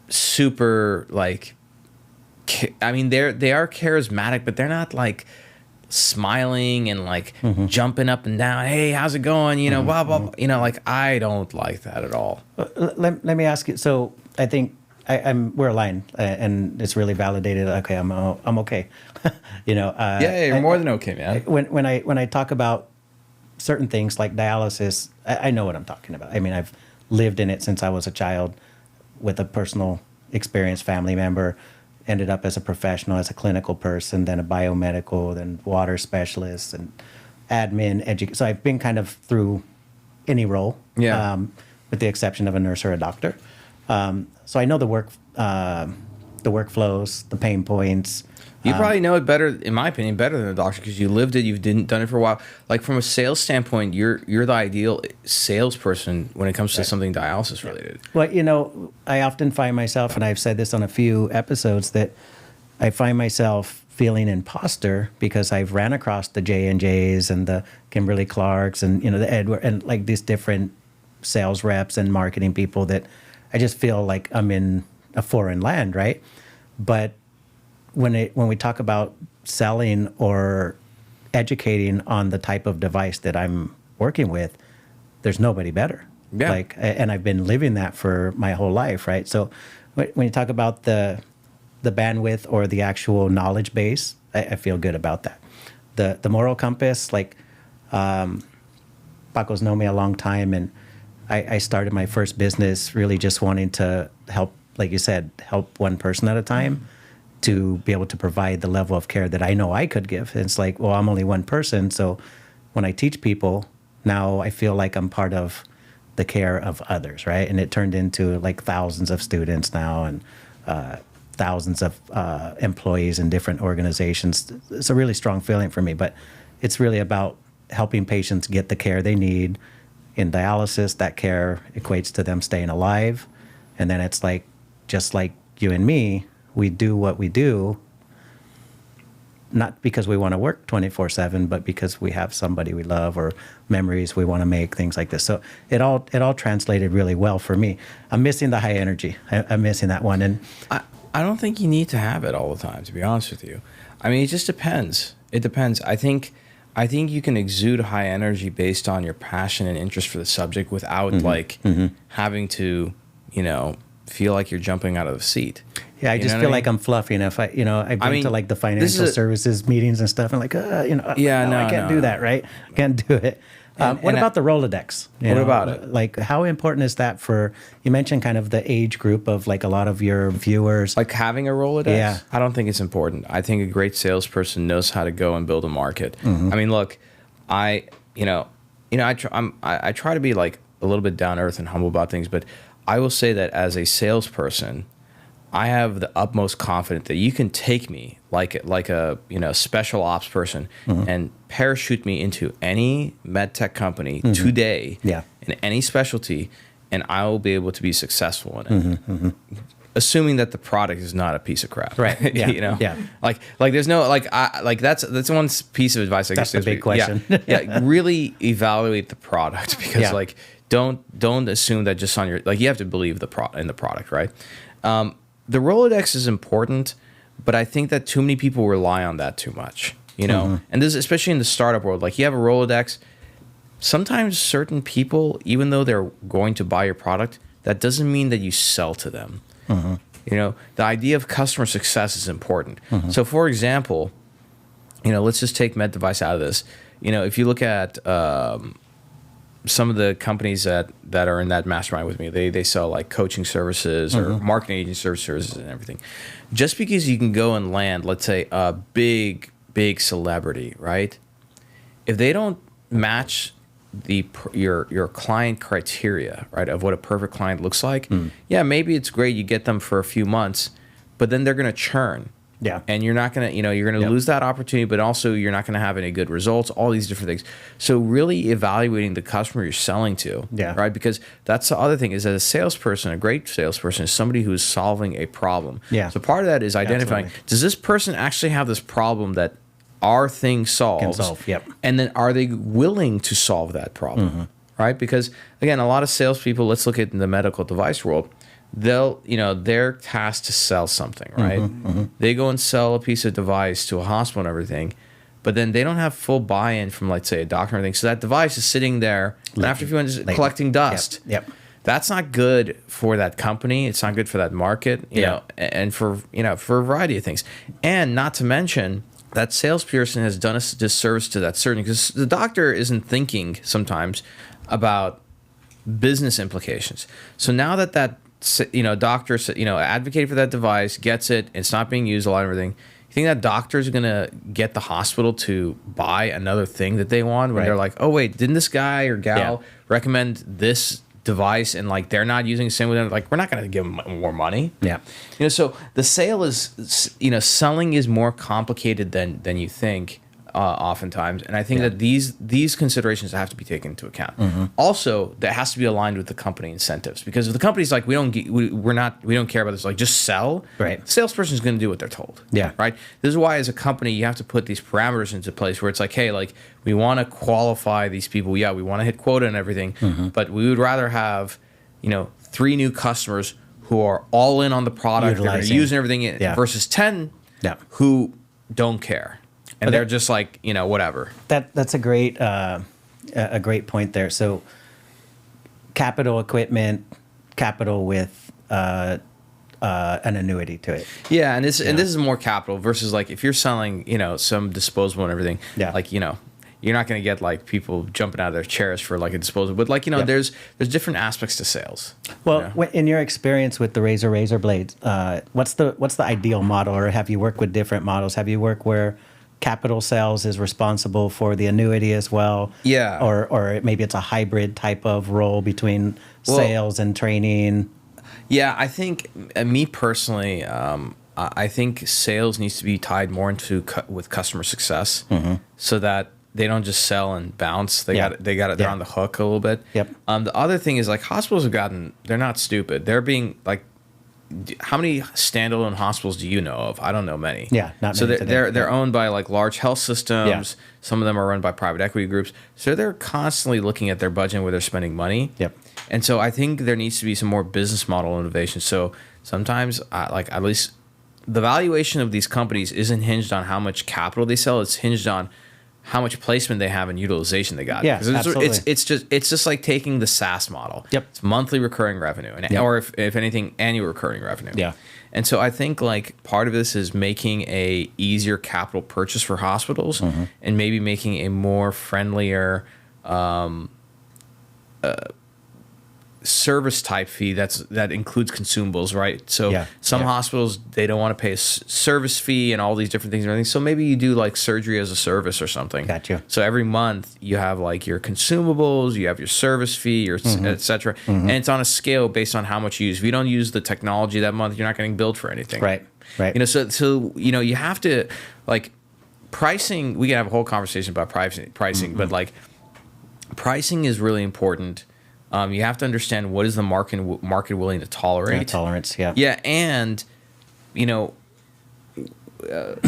super like, I mean, they are charismatic, but they're not like smiling and like jumping up and down. Hey, how's it going? You know, blah, blah, blah. You know, like I don't like that at all. Let me ask you. So I think we're aligned, and it's really validated. Okay, I'm okay. You know. Yeah, you're more than okay, man. When I talk about certain things like dialysis, I know what I'm talking about. I mean, I've lived in it since I was a child, with a personal experience, family member. Ended up as a professional, as a clinical person, then a biomedical, then water specialist, and admin, So I've been kind of through any role, with the exception of a nurse or a doctor. So I know the workflows, the pain points. You probably know it better, in my opinion, better than a doctor, because you lived it, you've done it for a while. Like from a sales standpoint, you're the ideal salesperson when it comes to something dialysis related. Well, you know, I often find myself, and I've said this on a few episodes, that I find myself feeling imposter because I've ran across the J&Js and the Kimberly Clarks and, you know, the Edward and like these different sales reps and marketing people that I just feel like I'm in a foreign land, right? But when we talk about selling or educating on the type of device that I'm working with, there's nobody better. Yeah. Like, and I've been living that for my whole life, right? So when you talk about the bandwidth or the actual knowledge base, I feel good about that. The moral compass, like Paco's known me a long time, and I started my first business really just wanting to help, like you said, help one person at a time, to be able to provide the level of care that I know I could give. And it's like, well, I'm only one person, so when I teach people, now I feel like I'm part of the care of others, right? And it turned into like thousands of students now, and thousands of employees in different organizations. It's a really strong feeling for me, but it's really about helping patients get the care they need. In dialysis, that care equates to them staying alive. And then it's like, just like you and me, we do what we do, not because we want to work 24/7, but because we have somebody we love or memories we want to make, things like this. So it all translated really well for me. I'm missing the high energy. I'm missing that one. And I don't think you need to have it all the time, to be honest with you. I mean, it just depends. It depends. I think you can exude high energy based on your passion and interest for the subject without having to, you know, feel like you're jumping out of the seat. Yeah, I just feel like I'm fluffy enough. I've been to like the financial services meetings and stuff, and like, I can't do that, right? I can't do it. What about the Rolodex? What about it? Like, how important is that for, you mentioned kind of the age group of like a lot of your viewers. Like having a Rolodex? Yeah. I don't think it's important. I think a great salesperson knows how to go and build a market. I mean, look, I try to be like a little bit down to earth and humble about things, but I will say that as a salesperson, I have the utmost confidence that you can take me like a special ops person and parachute me into any med tech company today in any specialty, and I will be able to be successful in it. Assuming that the product is not a piece of crap, Right? Yeah. you know, like there's no that's one piece of advice. I guess That's the big question. Really evaluate the product because don't assume that just on your you have to believe in the product, right? The Rolodex is important, but I think that too many people rely on that too much, you know? And this, especially in the startup world, like you have a Rolodex, sometimes certain people, even though they're going to buy your product, that doesn't mean that you sell to them. You know, the idea of customer success is important. So for example, you know, let's just take Med Device out of this. You know, if you look at some of the companies that are in that mastermind with me, they sell like coaching services or marketing agent services and everything. Just because you can go and land, let's say, a big celebrity, right? If they don't match your client criteria, right, of what a perfect client looks like, yeah, maybe it's great you get them for a few months, but then they're going to churn. Yeah. And you're not going to, you're going to lose that opportunity, but also you're not going to have any good results, all these different things. So really evaluating the customer you're selling to, right? Because that's the other thing is that a salesperson, a great salesperson is somebody who is solving a problem. Yeah. So part of that is identifying, does this person actually have this problem that our thing solves? And then are they willing to solve that problem, right? Because again, a lot of salespeople, let's look at the medical device world, they're tasked to sell something, right? They go and sell a piece of device to a hospital and everything, but then they don't have full buy-in from, let's say, a doctor or anything. So that device is sitting there, and after a few months, collecting dust. That's not good for that company. It's not good for that market, you know, and for a variety of things. And not to mention, that salesperson has done a disservice to that surgeon because the doctor isn't thinking sometimes about business implications. So now that doctor, advocated for that device, gets it, it's not being used a lot and everything. You think that doctor is going to get the hospital to buy another thing that they want when they're like, oh, wait, didn't this guy or gal recommend this device and like they're not using the same with them? Like, we're not going to give them more money. So the sale is, selling is more complicated than you think. Oftentimes, and I think that these considerations have to be taken into account. Also, that has to be aligned with the company incentives, because if the company's like, we don't care about this, like just sell. Right, the salesperson is going to do what they're told. Right. This is why, as a company, you have to put these parameters into place where it's like, hey, like we want to qualify these people. Yeah, we want to hit quota and everything, but we would rather have 3 new customers who are all in on the product, they're using everything versus 10 who don't care. And they're just like, whatever. That's a great point there. So capital equipment, capital with an annuity to it. Yeah, and this is more capital versus like if you're selling, some disposable and everything. Yeah. Like, you're not going to get like people jumping out of their chairs for like a disposable, but like there's different aspects to sales. Well, in your experience with the razor blades, what's the ideal model, or have you worked with different models? Have you worked where capital sales is responsible for the annuity as well? Yeah. Or maybe it's a hybrid type of role between sales and training? Yeah, I think me personally, I think sales needs to be tied more into with customer success, so that they don't just sell and bounce. They're on the hook a little bit. Yep. The other thing is like hospitals they're not stupid. They're being like, how many standalone hospitals do you know of? I don't know many. Yeah, not many. So they're owned by like large health systems. Yeah. Some of them are run by private equity groups. So they're constantly looking at their budget and where they're spending money. Yep. And so I think there needs to be some more business model innovation. So sometimes, like at least the valuation of these companies isn't hinged on how much capital they sell. It's hinged on how much placement they have and utilization they got. Yeah, absolutely. It's just like taking the SaaS model. Yep. It's monthly recurring revenue, or if anything, annual recurring revenue. Yeah. And so I think like part of this is making a easier capital purchase for hospitals, and maybe making a more friendlier service type fee that includes consumables, right? So some hospitals, they don't want to pay a service fee and all these different things and everything. So maybe you do like surgery as a service or something. Gotcha. So every month you have like your consumables, you have your service fee, your et cetera. And it's on a scale based on how much you use. If you don't use the technology that month, you're not getting billed for anything. Right. You know, so you know, you have to like pricing. We can have a whole conversation about pricing, but like pricing is really important. You have to understand what is the market willing to tolerate. Tolerance, yeah. Yeah, and you know,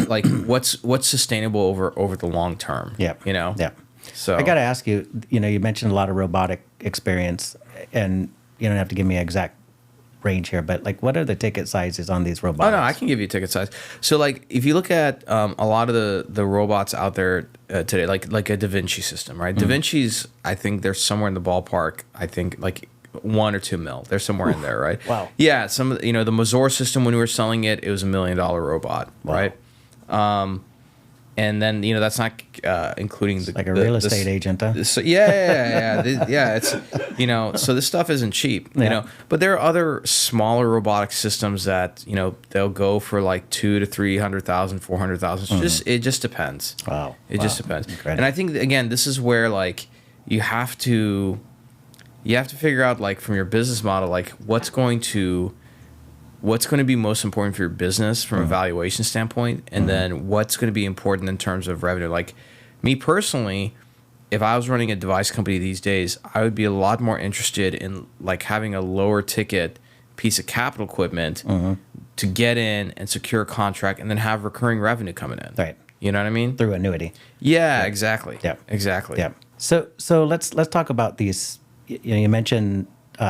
like what's sustainable over the long term. Yeah. You know. Yeah. So I got to ask you. You know, you mentioned a lot of robotic experience, and you don't have to give me an exact range here, but like, what are the ticket sizes on these robots? Oh no, I can give you a ticket size. So like, if you look at a lot of the robots out there today, like a Da Vinci system, right? Da Vinci's, I think they're somewhere in the ballpark. I think like 1 or 2 mil. They're somewhere in there, right? Wow. Yeah. Some, you know, the Mazor system, when we were selling it, it was $1 million robot, right? And then, you know, that's not including the like a real estate agent, huh? So yeah. It's, you know, so this stuff isn't cheap, you know. But there are other smaller robotic systems that, you know, they'll go for like 200,000 to 300,000, 400,000. It just depends. Wow. It just depends. Incredible. And I think again, this is where like you have to figure out like from your business model, like what's going to be most important for your business from a valuation standpoint, and then what's going to be important in terms of revenue. Like me personally, if I was running a device company these days, I would be a lot more interested in like having a lower ticket piece of capital equipment to get in and secure a contract and then have recurring revenue coming in. Right. You know what I mean? Through annuity. Yeah, exactly. Yeah. Exactly. Yeah. So let's talk about these. You know, you mentioned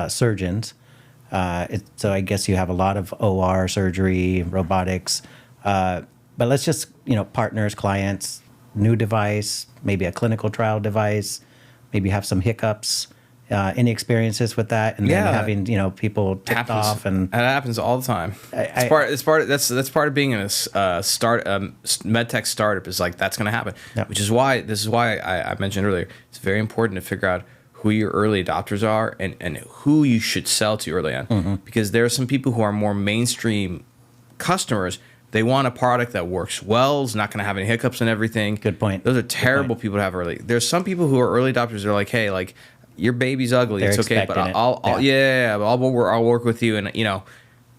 surgeons. So I guess you have a lot of OR surgery, robotics, but let's just, you know, partners, clients, new device, maybe a clinical trial device, maybe have some hiccups. Any experiences with that? And then having, you know, people ticked off, and that happens all the time. That's part of being in a medtech startup is like that's going to happen. Yep. Which is why I mentioned earlier, it's very important to figure out who your early adopters are and who you should sell to early on. Because there are some people who are more mainstream customers. They want a product that works well, is not going to have any hiccups and everything. Good point. Those are terrible people to have early. There's some people who are early adopters. They're like, hey, like your baby's ugly. It's okay, but I'll work with you, and you know,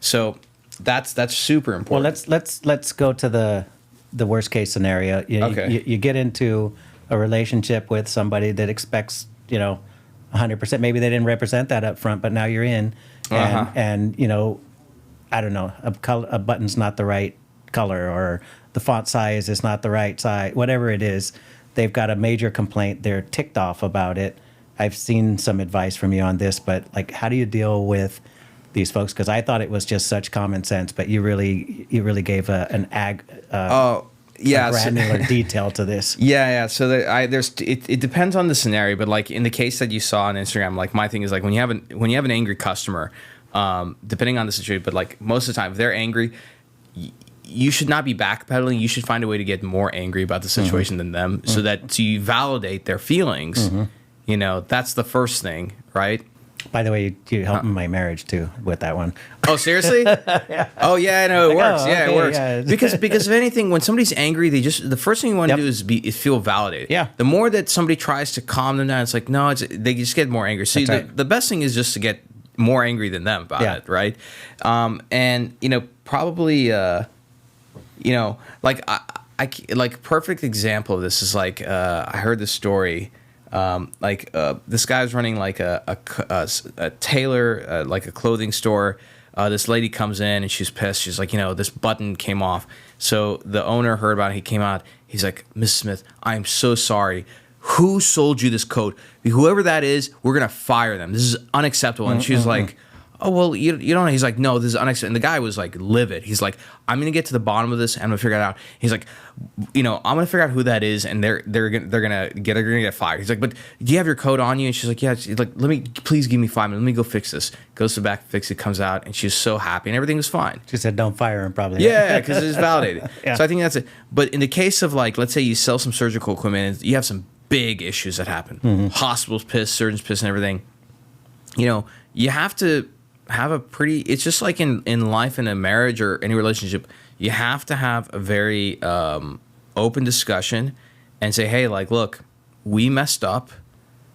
so that's super important. Well, let's go to the worst case scenario. You get into a relationship with somebody that expects, you know, 100%. Maybe they didn't represent that up front, but now you're in, and you know, I don't know, a button's not the right color, or the font size is not the right size, whatever it is. They've got a major complaint. They're ticked off about it. I've seen some advice from you on this, but like, how do you deal with these folks? Because I thought it was just such common sense, but you really gave granular detail to this. Yeah. So it depends on the scenario, but like in the case that you saw on Instagram, like my thing is like when you have an angry customer, depending on the situation, but like most of the time, if they're angry, you should not be backpedaling. You should find a way to get more angry about the situation than them, so that you validate their feelings. You know, that's the first thing, right? By the way, you helped my marriage too with that one. Oh, seriously? Oh, yeah, no, it works. Yeah, it works. Yeah. Because if anything, when somebody's angry, the first thing you want to do is feel validated. Yeah. The more that somebody tries to calm them down, it's like, no, they just get more angry. So the best thing is just to get more angry than them about it, right? And you know, probably, you know, like I like perfect example of this is like I heard this story. This guy's running like a tailor, like a clothing store. This lady comes in and she's pissed. She's like, you know, this button came off. So the owner heard about it. He came out. He's like, Miss Smith, I'm so sorry. Who sold you this coat? Whoever that is, we're going to fire them. This is unacceptable. And she's like, oh, well, you don't know. He's like, no, this is unacceptable. And the guy was like livid. He's like, I'm going to get to the bottom of this and I'm going to figure it out. He's like, you know, I'm going to figure out who that is and they're going to get fired. He's like, but do you have your coat on you? And she's like, yeah. She's like, please give me 5 minutes. Let me go fix this. Goes to the back, fix it, comes out, and she's so happy and everything was fine. She said, don't fire him, probably. Yeah, because it's validated. So I think that's it. But in the case of like, let's say you sell some surgical equipment and you have some big issues that happen. Hospitals pissed, surgeons pissed and everything. you know, you have to have a pretty, it's just like in life, in a marriage or any relationship, you have to have a very open discussion and say, hey, like, look, we messed up.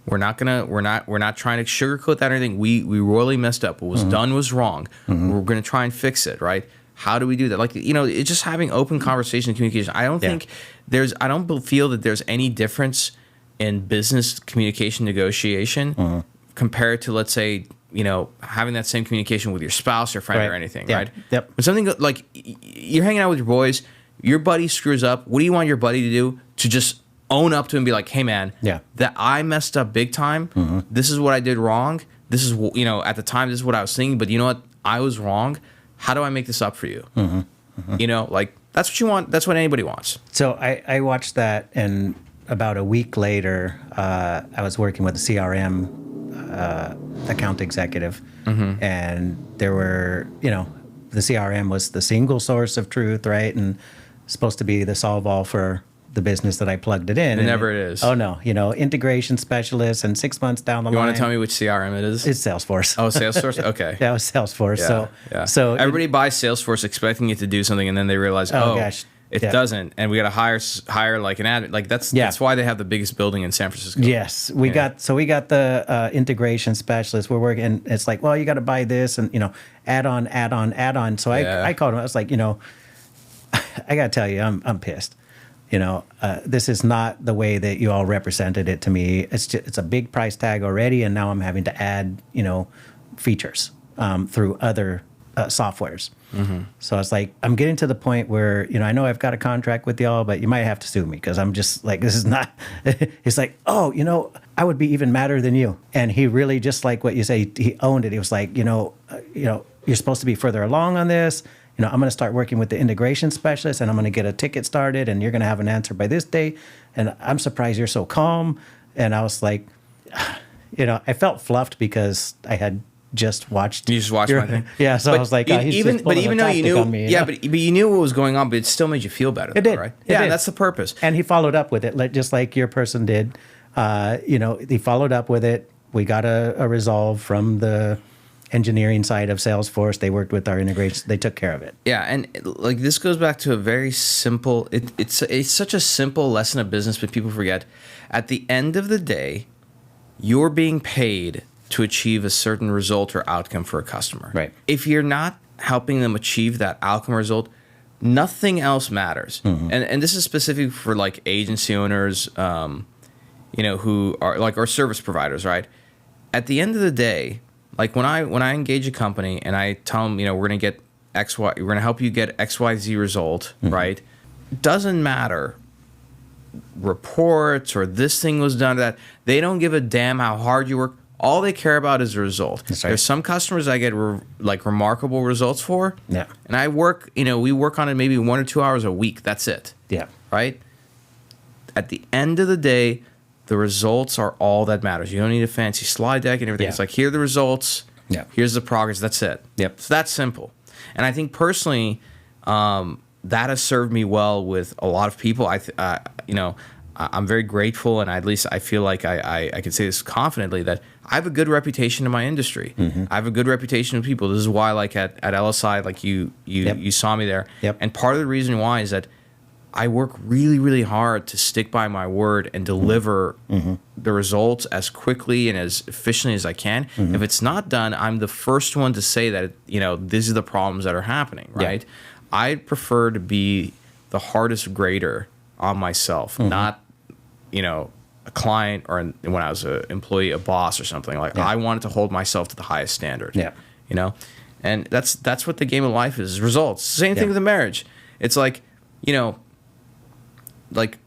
We're not trying to sugarcoat that or anything. We royally messed up. What was done was wrong. We're going to try and fix it, right? How do we do that? Like, you know, it's just having open conversation and communication. I don't think I don't feel that there's any difference in business communication negotiation compared to, let's say, you know, having that same communication with your spouse or friend or anything, right? Yep. When something like you're hanging out with your boys, your buddy screws up. What do you want your buddy to do? To just own up to him and be like, hey, man, that I messed up big time. This is what I did wrong. This is, you know, at the time, this is what I was thinking. But you know what? I was wrong. How do I make this up for you? You know, like, that's what you want. That's what anybody wants. So I watched that, and about a week later, I was working with a CRM account executive, and there were, you know, the CRM was the single source of truth, right? And supposed to be the solve-all for the business that I plugged it in. It never is. Oh, no. You know, integration specialist, and 6 months down the line. You want to tell me which CRM it is? It's Salesforce. Oh, Salesforce? Okay. Yeah, it was Salesforce. So everybody buys Salesforce expecting it to do something, and then they realize, gosh. It doesn't, and we got to hire like an admin. Like that's why they have the biggest building in San Francisco. Yes, we got the integration specialist. We're working, and it's like, well, you got to buy this, and you know, add on. So I called him. I was like, you know, I got to tell you, I'm pissed. You know, this is not the way that you all represented it to me. It's a big price tag already, and now I'm having to add, you know, features through other softwares. So it's like, I'm getting to the point where, you know, I know I've got a contract with y'all, but you might have to sue me because I'm just like, this is not, it's like, oh, you know, I would be even madder than you. And he really, just like what you say, he owned it. He was like, you know, you're supposed to be further along on this. You know, I'm going to start working with the integration specialist, and I'm going to get a ticket started, and you're going to have an answer by this day. And I'm surprised you're so calm. And I was like, you know, I felt fluffed because I had just watched. You just watched my thing. Yeah, so I was like, even though you knew, on me, but you knew what was going on, but it still made you feel better. It did, right? It did. That's the purpose. And he followed up with it, just like your person did. You know, he followed up with it. We got a resolve from the engineering side of Salesforce. They worked with our integration. They took care of it. Yeah, and like this goes back to a very simple. It's such a simple lesson of business, but people forget. At the end of the day, you're being paid to achieve a certain result or outcome for a customer. Right. If you're not helping them achieve that outcome or result, nothing else matters. And this is specific for like agency owners, you know, who are like our service providers, right? At the end of the day, like when I engage a company and I tell them, you know, we're gonna get we're gonna help you get XYZ result, right? Doesn't matter reports or this thing was done, that they don't give a damn how hard you work. All they care about is the result. That's right. There's some customers I get remarkable results for. Yeah. And I work, you know, we work on it maybe 1 or 2 hours a week. That's it. Yeah. Right? At the end of the day, the results are all that matters. You don't need a fancy slide deck and everything. Yeah. It's like, here are the results. Yeah. Here's the progress. That's it. Yep. It's that simple. And I think personally, that has served me well with a lot of people. You know, I'm very grateful, and at least I feel like I can say this confidently, that I have a good reputation in my industry. I have a good reputation with people. This is why, like at LSI, like you saw me there. Yep. And part of the reason why is that I work really, really hard to stick by my word and deliver the results as quickly and as efficiently as I can. If it's not done, I'm the first one to say that, you know, these are the problems that are happening, right? Yeah. I prefer to be the hardest grader on myself, not, you know, a client, or when I was an employee, a boss or something. Like, I wanted to hold myself to the highest standard. Yeah. You know? And that's what the game of life is results. Same thing with a marriage. It's like, you know, like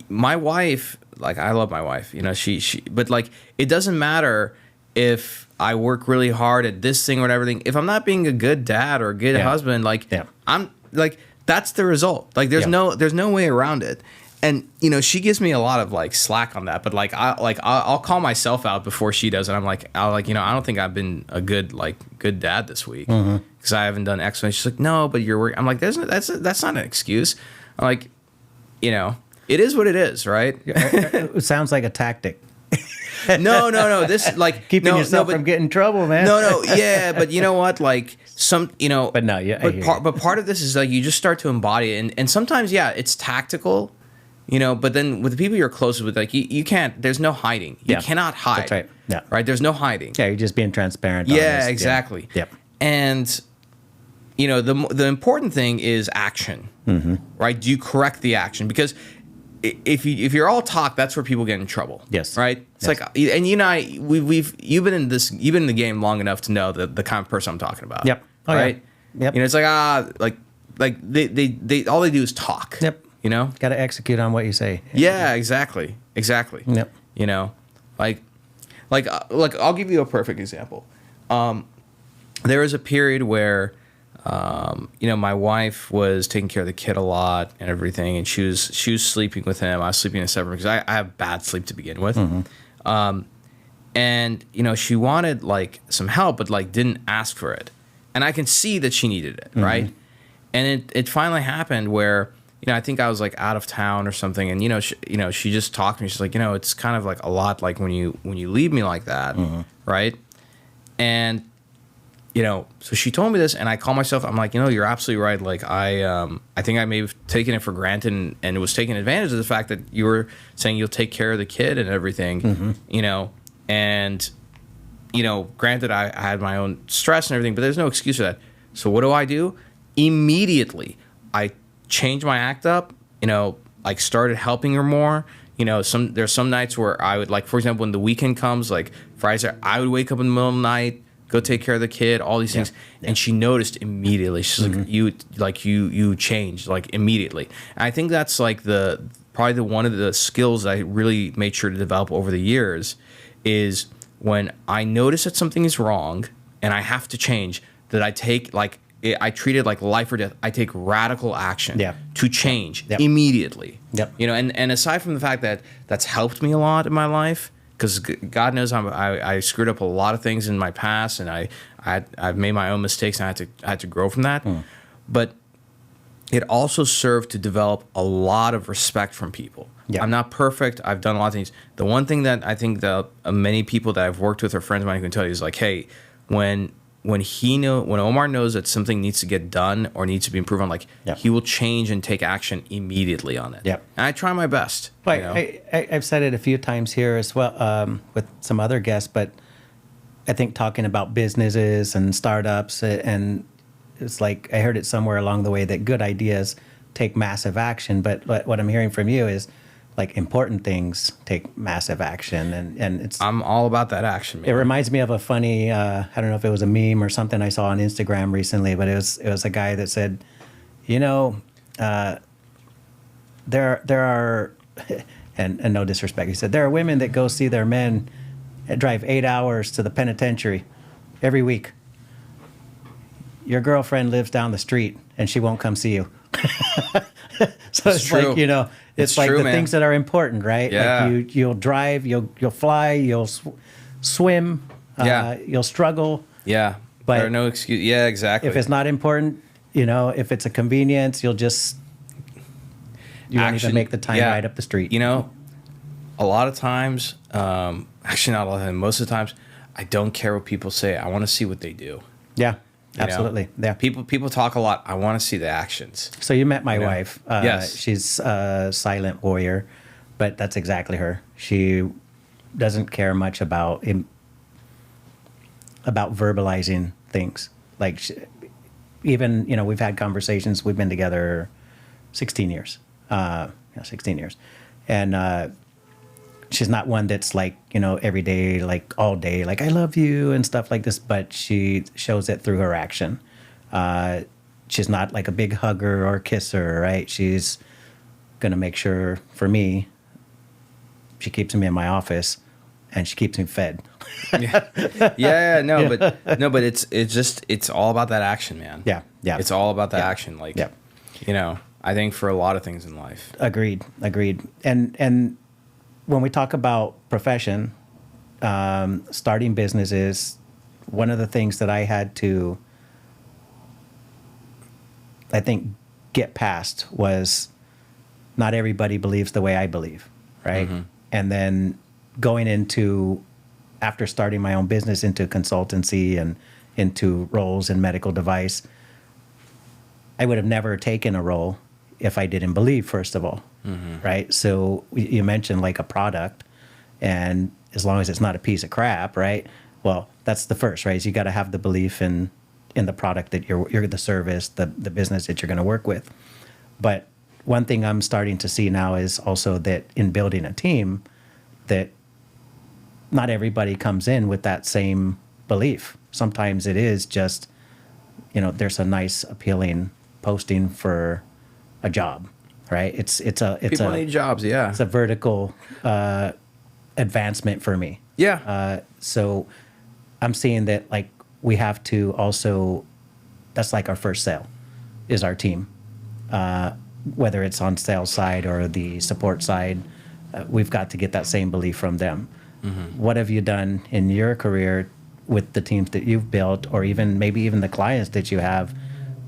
my wife, like I love my wife, you know, she but like it doesn't matter if I work really hard at this thing or whatever thing. If I'm not being a good dad or a good husband, like I'm like, that's the result. Like there's no way around it. And you know, she gives me a lot of like slack on that, but like I'll call myself out before she does, and I'm like, you know, I don't think I've been a good dad this week because I haven't done X. And she's like, no, but you're working. I'm like, that's not an excuse. I'm like, you know, it is what it is, right? It sounds like a tactic. No. This like Keeping no, yourself no, from getting in trouble, man. no, yeah, but you know what? Like But no, yeah, I hear you. but part of this is like you just start to embody it, and sometimes yeah, it's tactical, but then with the people you're closest with, like you can't. There's no hiding. You Yeah, cannot hide. that's right. Yeah. Right. There's no hiding. Yeah, you're just being transparent. Yeah, honest. exactly. Yep. And the important thing is action. Right? Do you correct the action? Because if you're all talk, that's where people get in trouble. Yes. Right. It's Yes. like, and you've been in the game long enough to know the kind of person I'm talking about. Yep. Oh, yeah. Right. Yep. It's like they all they do is talk. Yep. Got to execute on what you say. Yeah. Exactly. Yep. Like I'll give you a perfect example. There was a period where, my wife was taking care of the kid a lot and everything, and she was sleeping with him. I was sleeping in a separate because I have bad sleep to begin with. And she wanted like some help, but like didn't ask for it, and I can see that she needed it, right? And it finally happened where I think I was like out of town or something, and she just talked to me. She's like, it's kind of like a lot like when you leave me like that, right? And so she told me this, and I call myself. I'm like, you're absolutely right. Like I think I may have taken it for granted and was taking advantage of the fact that you were saying you'll take care of the kid and everything, and granted I had my own stress and everything, but there's no excuse for that. So what do? Immediately, I changed my act up. Like started helping her more. There's some nights where I would, like, for example, when the weekend comes, like Friday, I would wake up in the middle of the night, go take care of the kid, all these things. Yeah. And she noticed immediately. She's like, you changed, like, immediately. And I think that's like probably one of the skills that I really made sure to develop over the years is when I notice that something is wrong and I have to change, that I take I treat it like life or death. I take radical action to change immediately. Yep. And aside from the fact that that's helped me a lot in my life, because God knows I screwed up a lot of things in my past, and I've made my own mistakes, and I had to grow from that. But it also served to develop a lot of respect from people. Yeah. I'm not perfect. I've done a lot of things. The one thing that I think that many people that I've worked with or friends of mine can tell you is like, hey, when Omar knows that something needs to get done or needs to be improved on, like he will change and take action immediately on it. Yep. And I try my best. I've said it a few times here as well with some other guests, but I think talking about businesses and startups, and it's like I heard it somewhere along the way that good ideas take massive action, but what I'm hearing from you is like important things take massive action, and I'm all about that action, man. It reminds me of a funny I don't know if it was a meme or something I saw on Instagram recently, but it was a guy that said, there are and no disrespect, he said there are women that go see their men drive 8 hours to the penitentiary every week. Your girlfriend lives down the street and she won't come see you. So it's true. like, it's like true, the man. things that are important, right? Yeah. Like you'll drive, you'll fly, you'll swim, you'll struggle. Yeah. But there are no excuse. Yeah, exactly. If it's not important, if it's a convenience, you won't even make the time ride up the street. A lot of times, actually not a lot of times, most of the times, I don't care what people say. I want to see what they do. Yeah. Absolutely. Yeah. People talk a lot. I want to see the actions. So you met my wife. Yes. She's a silent warrior, but that's exactly her. She doesn't care much about verbalizing things. Like even, we've had conversations. We've been together 16 years. 16 years. And she's not one that's like, every day, like all day, like I love you and stuff like this, but she shows it through her action. She's not like a big hugger or kisser, right? She's going to make sure, for me, she keeps me in my office and she keeps me fed. But it's all about that action, man. Yeah. It's all about that action. Like, I think for a lot of things in life. Agreed. And when we talk about profession, starting businesses, one of the things that I had to, I think, get past was not everybody believes the way I believe, right? Mm-hmm. And then going into, after starting my own business, into consultancy and into roles in medical device, I would have never taken a role if I didn't believe, first of all, right? So you mentioned like a product, and as long as it's not a piece of crap, right? Well, that's the first, right? Is you got to have the belief in the product that you're the service, the business that you're going to work with. But one thing I'm starting to see now is also that in building a team, that not everybody comes in with that same belief. Sometimes it is just, there's a nice, appealing posting for a job, right? It's People need jobs, yeah. It's a vertical advancement for me. Yeah. So I'm seeing that like we have to also, that's like our first sale, is our team. Whether it's on sales side or the support side, we've got to get that same belief from them. What have you done in your career with the teams that you've built, or maybe even the clients that you have,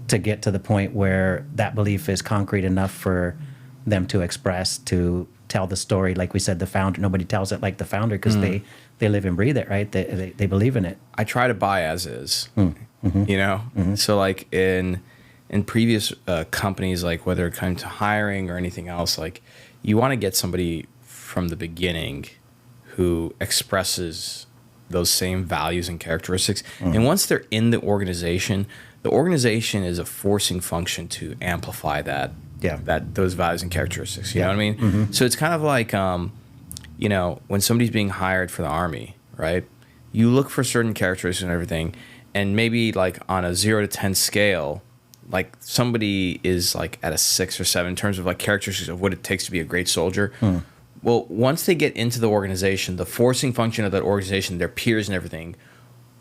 to get to the point where that belief is concrete enough for them to express, to tell the story? Like we said, the founder, nobody tells it like the founder, because they live and breathe it, right? They believe in it. I try to buy as is, So like in previous companies, like whether it comes to hiring or anything else, like you want to get somebody from the beginning who expresses those same values and characteristics. And once they're in the organization is a forcing function to amplify those values and characteristics. You know what I mean? So it's kind of like, when somebody's being hired for the Army, right? You look for certain characteristics and everything, and maybe like on a 0 to 10 scale, like somebody is like at a 6 or 7 in terms of like characteristics of what it takes to be a great soldier. Well, once they get into the organization, the forcing function of that organization, their peers and everything,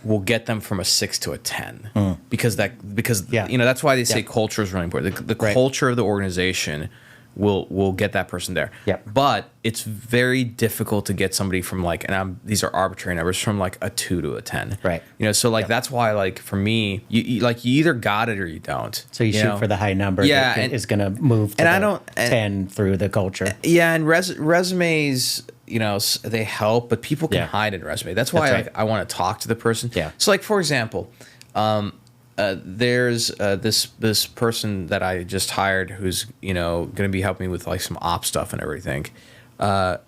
will get them from a 6 to a 10. Because that's why they say culture is really important. The culture of the organization will get that person there. But it's very difficult to get somebody from like, these are arbitrary numbers, from like a 2 to a 10. Right. So like that's why like for me, you either got it or you don't. So you shoot for the high number that is going to move to 10 through the culture. Yeah, and resumes, they help, but people can hide in resume. That's why I want to talk to the person. Yeah. So like for example, there's this person that I just hired who's going to be helping me with like some op stuff and everything. One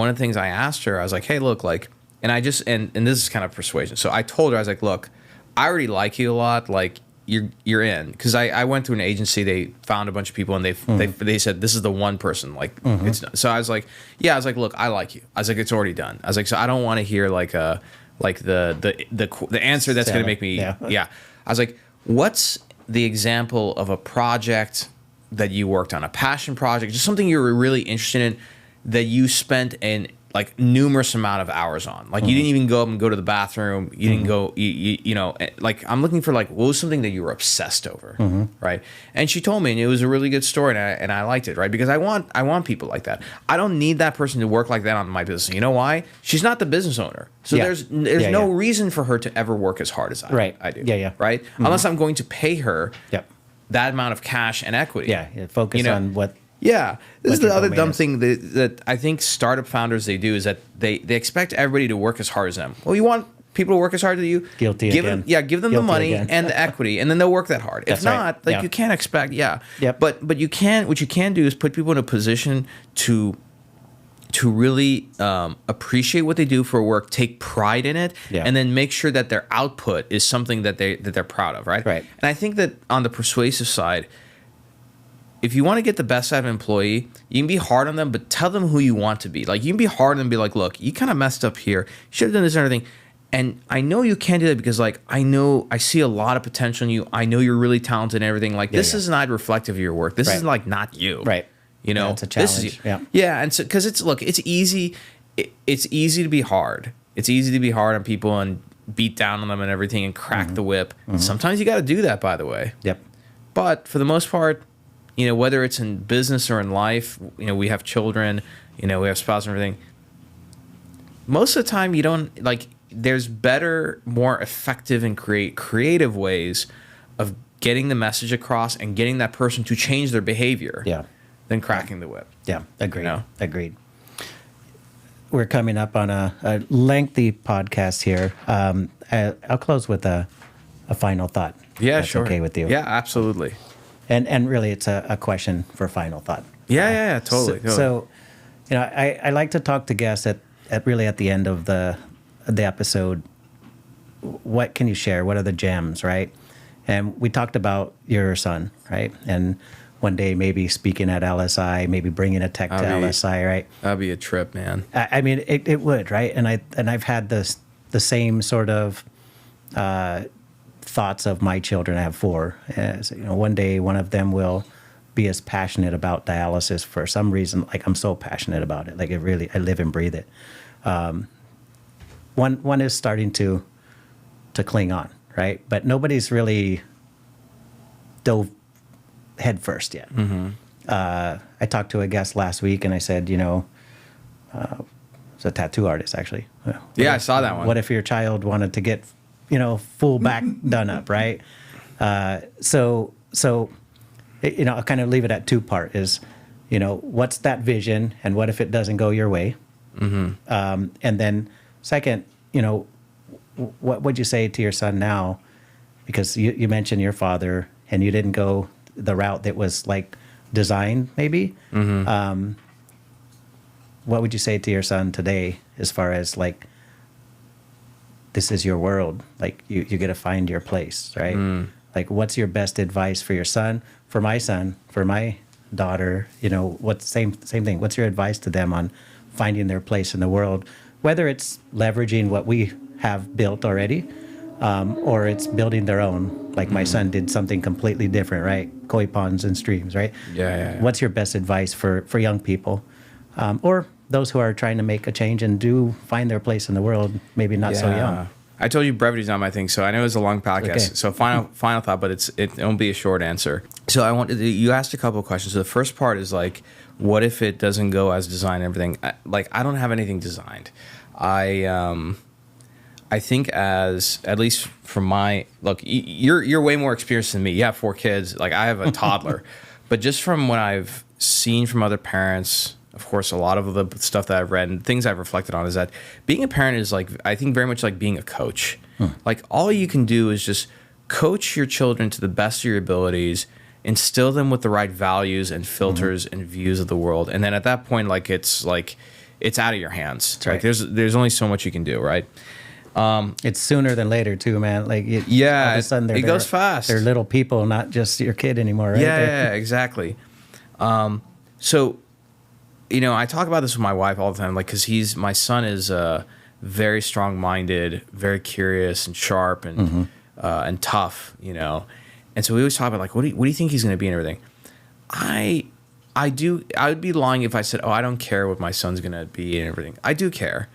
of the things I asked her, I was like, hey, look, like, and I just and this is kind of persuasion. So I told her, I was like, look, I already like you a lot. Like you're in, because I went through an agency. They found a bunch of people and they said this is the one person. Like it's so I was like, yeah, I was like, look, I like you. I was like, it's already done. I was like, so I don't want to hear like the answer that's going to make me yeah. I was like, what's the example of a project that you worked on, a passion project, just something you were really interested in that you spent an like numerous amount of hours on? Like you didn't even go up and go to the bathroom. You didn't go, like I'm looking for like, what was something that you were obsessed over, right? And she told me, and it was a really good story, and I liked it, right? Because I want people like that. I don't need that person to work like that on my business. You know why? She's not the business owner. So there's no reason for her to ever work as hard as I do. Right? Unless I'm going to pay her that amount of cash and equity. Focus on what. Yeah, this is the other dumb thing that I think startup founders, they do, is that they expect everybody to work as hard as them. Well, you want people to work as hard as you. Give them the money and the equity, and then they'll work that hard. If not, you can't expect. But you can. What you can do is put people in a position to really appreciate what they do for work, take pride in it, and then make sure that their output is something that they're proud of. Right. And I think that on the persuasive side, if you want to get the best out of an employee, you can be hard on them, but tell them who you want to be. Like, you can be hard on them and be like, look, you kind of messed up here. You should have done this and everything. And I know you can't do that because, like, I see a lot of potential in you. I know you're really talented and everything. Like, this is not reflective of your work. This is, like, not you. Right. It's a challenge. And so, because it's easy. It's easy to be hard. It's easy to be hard on people and beat down on them and everything and crack the whip. Sometimes you got to do that, by the way. But for the most part, whether it's in business or in life, we have children, we have spouse and everything. Most of the time, you don't like. There's better, more effective, and creative ways of getting the message across and getting that person to change their behavior. Than cracking the whip. Agreed. Agreed. we're coming up on a lengthy podcast here. I'll close with a final thought. Yeah, That's sure. okay with you? Yeah, absolutely. And really, it's a question for final thought. Yeah, totally. So, I like to talk to guests at the end of the episode. What can you share? What are the gems, right? And we talked about your son, right? And one day maybe speaking at LSI, maybe bringing a tech to LSI, right? That'd be a trip, man. I mean, it would, right? And I've had the same sort of thoughts of my children. I have 4. One day one of them will be as passionate about dialysis for some reason. Like I'm so passionate about it. Like I live and breathe it. One is starting to cling on, right? But nobody's really dove head first yet. Mm-hmm. I talked to a guest last week and I said, it's a tattoo artist actually. Yeah, I saw that one. What if your child wanted to get, full back done up, right? So I'll kind of leave it at 2-part is, what's that vision and what if it doesn't go your way? Mm-hmm. And then second, what would you say to your son now? Because you mentioned your father and you didn't go the route that was like designed maybe. Mm-hmm. What would you say to your son today as far as like, this is your world, like you get to find your place, right? Like what's your best advice for your son, for my daughter, what's same thing. What's your advice to them on finding their place in the world, whether it's leveraging what we have built already, or it's building their own, like my son did something completely different, right? Koi ponds and streams, right? Yeah. What's your best advice for young people, or those who are trying to make a change and do find their place in the world, maybe not so young? I told you brevity's not my thing, so I know it's a long podcast. Okay. So final thought, but it won't be a short answer. So you asked a couple of questions. So the first part is like, what if it doesn't go as designed and everything? I don't have anything designed. I think at least from my look, you're way more experienced than me. You have 4 kids. Like I have a toddler, but just from what I've seen from other parents, of course, a lot of the stuff that I've read and things I've reflected on is that being a parent is like, I think very much like being a coach. Like all you can do is just coach your children to the best of your abilities, instill them with the right values and filters and views of the world. And then at that point, it's out of your hands. That's right. Like there's only so much you can do, right? It's sooner than later too, man. Like all of a sudden it goes fast. They're little people, not just your kid anymore, right? Yeah, exactly. So, I talk about this with my wife all the time, like, because my son is very strong-minded, very curious and sharp and tough, And so we always talk about like, what do you think he's going to be and everything. I would be lying if I said, oh, I don't care what my son's going to be and everything. I do care.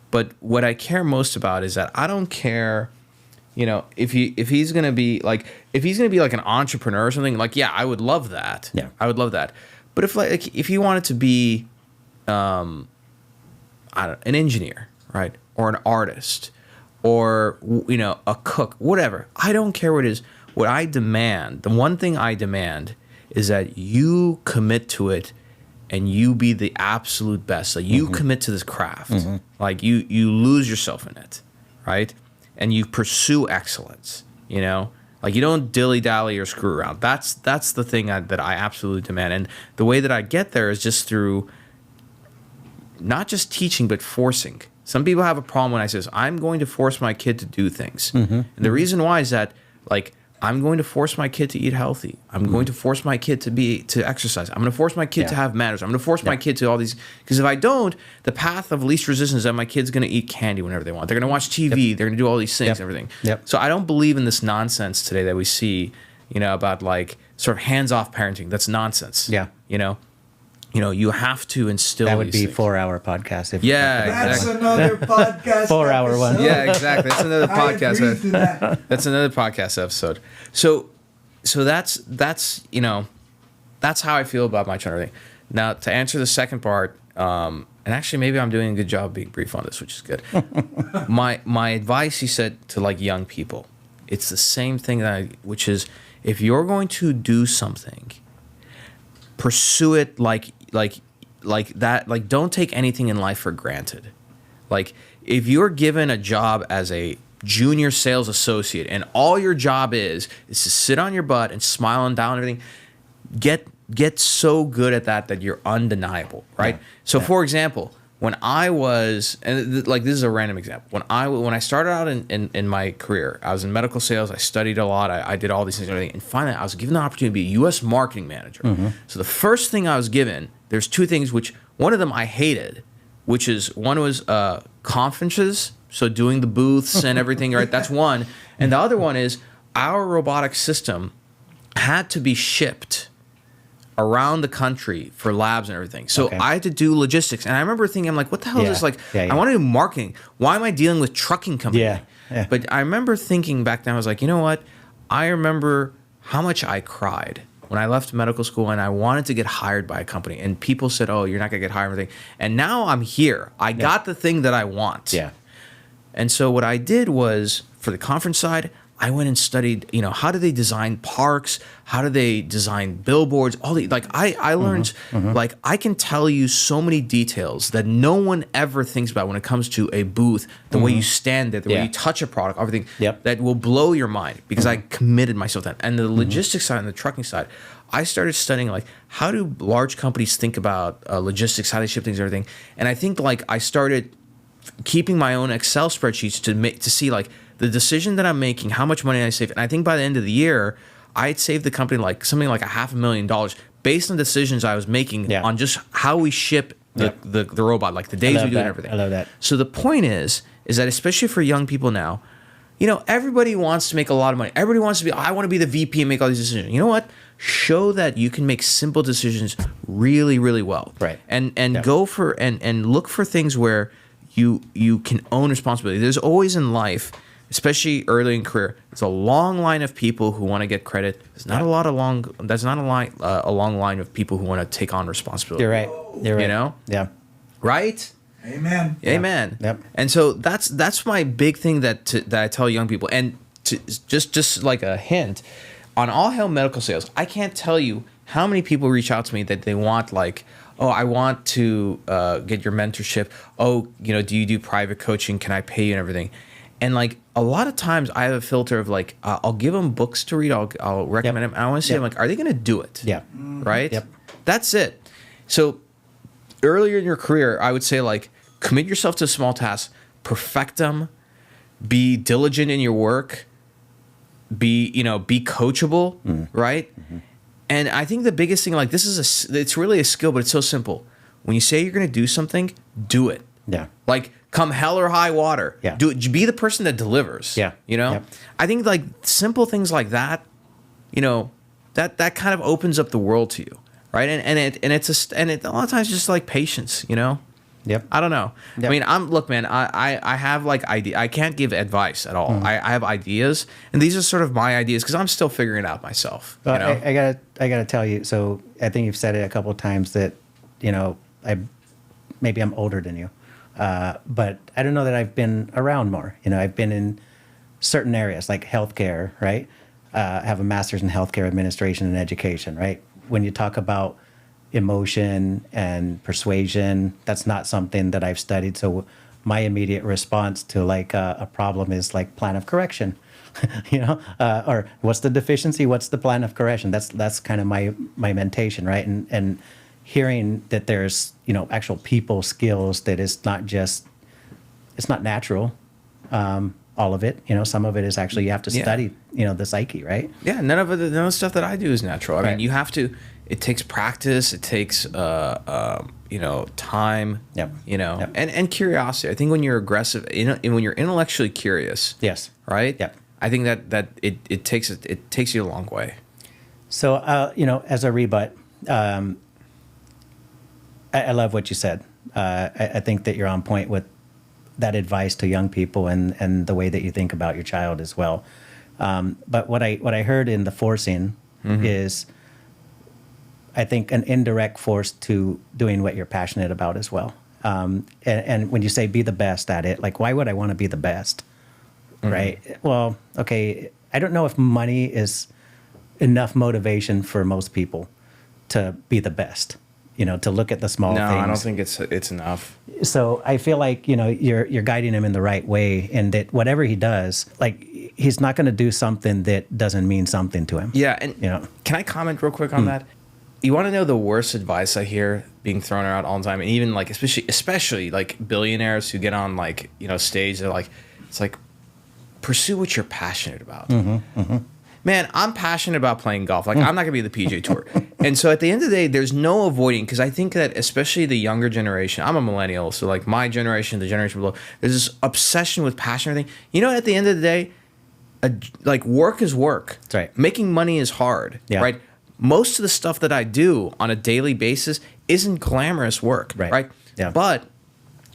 But what I care most about is that I don't care, if he's going to be like an entrepreneur or something, like, yeah, I would love that. Yeah. I would love that. But if he wanted to be, an engineer, right? Or an artist or, a cook, whatever. I don't care what it is. What I demand, the one thing I demand is that you commit to it and you be the absolute best. Like you commit to this craft. Like you lose yourself in it, right? And you pursue excellence, Like you don't dilly-dally or screw around. That's the thing that I absolutely demand. And the way that I get there is just through not just teaching, but forcing. Some people have a problem when I say, I'm going to force my kid to do things. And the reason why is that, like, I'm going to force my kid to eat healthy. I'm going to force my kid to exercise. I'm going to force my kid to have manners. I'm going to force my kid to all these. Because if I don't, the path of least resistance is that my kid's going to eat candy whenever they want. They're going to watch TV. They're going to do all these things and everything. So I don't believe in this nonsense today that we see, about like sort of hands-off parenting. That's nonsense. Yeah. You have to instill. That would these be things. 4-hour podcast. That's another podcast. 4-hour one. episode. Yeah, exactly. That's another podcast. I agree to that. That's another podcast episode. So that's how I feel about my children. Now, to answer the second part, and actually maybe I'm doing a good job being brief on this, which is good. my advice, you said, to like young people, it's the same thing which is, if you're going to do something, pursue it like like don't take anything in life for granted. Like if you're given a job as a junior sales associate and all your job is to sit on your butt and smile and down and everything, get so good at that you're undeniable, right? Yeah. So for example, when I was, and like this is a random example, when I started out in my career, I was in medical sales, I studied a lot, I did all these things and everything, and finally I was given the opportunity to be a U.S. marketing manager. So the first thing I was given, there's two things, which one of them I hated, which is one was conferences, so doing the booths and everything, right? That's one. And the other one is our robotic system had to be shipped around the country for labs and everything. So I had to do logistics. And I remember thinking, I'm like, what the hell is this? Like, I want to do marketing. Why am I dealing with trucking company? Yeah. But I remember thinking back then, I was like, you know what? I remember how much I cried when I left medical school and I wanted to get hired by a company. And people said, oh, you're not going to get hired and everything. And now I'm here. I got the thing that I want. Yeah. And so what I did was, for the conference side, I went and studied, how do they design parks? How do they design billboards? All the, like, I learned, like, I can tell you so many details that no one ever thinks about when it comes to a booth, the way you stand there, the way you touch a product, everything that will blow your mind, because I committed myself to that. And the logistics side and the trucking side, I started studying, like, how do large companies think about logistics, how they ship things, everything. And I think, like, I started keeping my own Excel spreadsheets to see, like, the decision that I'm making, how much money I save. And I think by the end of the year, I had saved the company like something like $500,000 based on decisions I was making on just how we ship the robot, like the days we do and everything. I love that. So the point is that especially for young people now, everybody wants to make a lot of money. Everybody wants to be, I want to be the VP and make all these decisions. You know what? Show that you can make simple decisions really, really well. Right. And go for and look for things where you can own responsibility. There's always in life, especially early in career, there's a long line of people who want to get credit. There's not a long line of people who want to take on responsibility. You're right. Yeah. Right? Amen. Amen. Yep. And so that's my big thing that I tell young people. And just like a hint, on All Hail Medical Sales, I can't tell you how many people reach out to me that they want, like, oh, I want to get your mentorship. Oh, do you do private coaching? Can I pay you and everything? And like a lot of times I have a filter of like, I'll give them books to read. I'll recommend them. And I want to see them, like, are they going to do it? Yeah. Right? Yep. That's it. So earlier in your career, I would say, like, commit yourself to small tasks, perfect them, be diligent in your work, be coachable, right? And I think the biggest thing, like, it's really a skill, but it's so simple. When you say you're going to do something, do it. Yeah. Like, come hell or high water. Yeah. Do it. Be the person that delivers. Yeah. Yep. I think, like, simple things like that, that kind of opens up the world to you, right? And a lot of times just like patience, Yep. I don't know. Yep. I mean, look, man, I have like I can't give advice at all. I have ideas, and these are sort of my ideas because I'm still figuring it out myself. Well, I gotta tell you. So I think you've said it a couple of times that, maybe I'm older than you, but I don't know that I've been around more. I've been in certain areas like healthcare, right? I have a master's in healthcare administration and education, right? When you talk about emotion and persuasion, that's not something that I've studied. So my immediate response to like a problem is like plan of correction, or what's the deficiency? What's the plan of correction? That's kind of my mentation, right? And hearing that there's, actual people skills, that it's not natural. All of it, some of it is actually, you have to study, the psyche, right? Yeah. None of the stuff that I do is natural. I Right. mean, you have to. It takes practice. It takes time. Yep. Yep. And curiosity. I think when you're aggressive, when you're intellectually curious. Yes. Right. Yep. I think that it takes you a long way. So, as a rebut, I love what you said. I think that you're on point with that advice to young people and the way that you think about your child as well. But what I heard in the forcing is, I think, an indirect force to doing what you're passionate about as well. And when you say be the best at it, like, why would I want to be the best? Right? Well, okay, I don't know if money is enough motivation for most people to be the best. to look at the small No, things. I don't think it's enough. So I feel like, you're guiding him in the right way, and that whatever he does, like, he's not going to do something that doesn't mean something to him. Yeah, and can I comment real quick on that? You want to know the worst advice I hear being thrown out all the time, and even like especially like billionaires who get on like stage, they're like, it's like, pursue what you're passionate about. Man, I'm passionate about playing golf. Like, I'm not gonna be the PGA Tour, and so at the end of the day, there's no avoiding, because I think that especially the younger generation. I'm a millennial, so like my generation, the generation below, there's this obsession with passion and everything. At the end of the day, like, work is work. That's right. Making money is hard. Yeah. Right. Most of the stuff that I do on a daily basis isn't glamorous work. Right. Yeah. But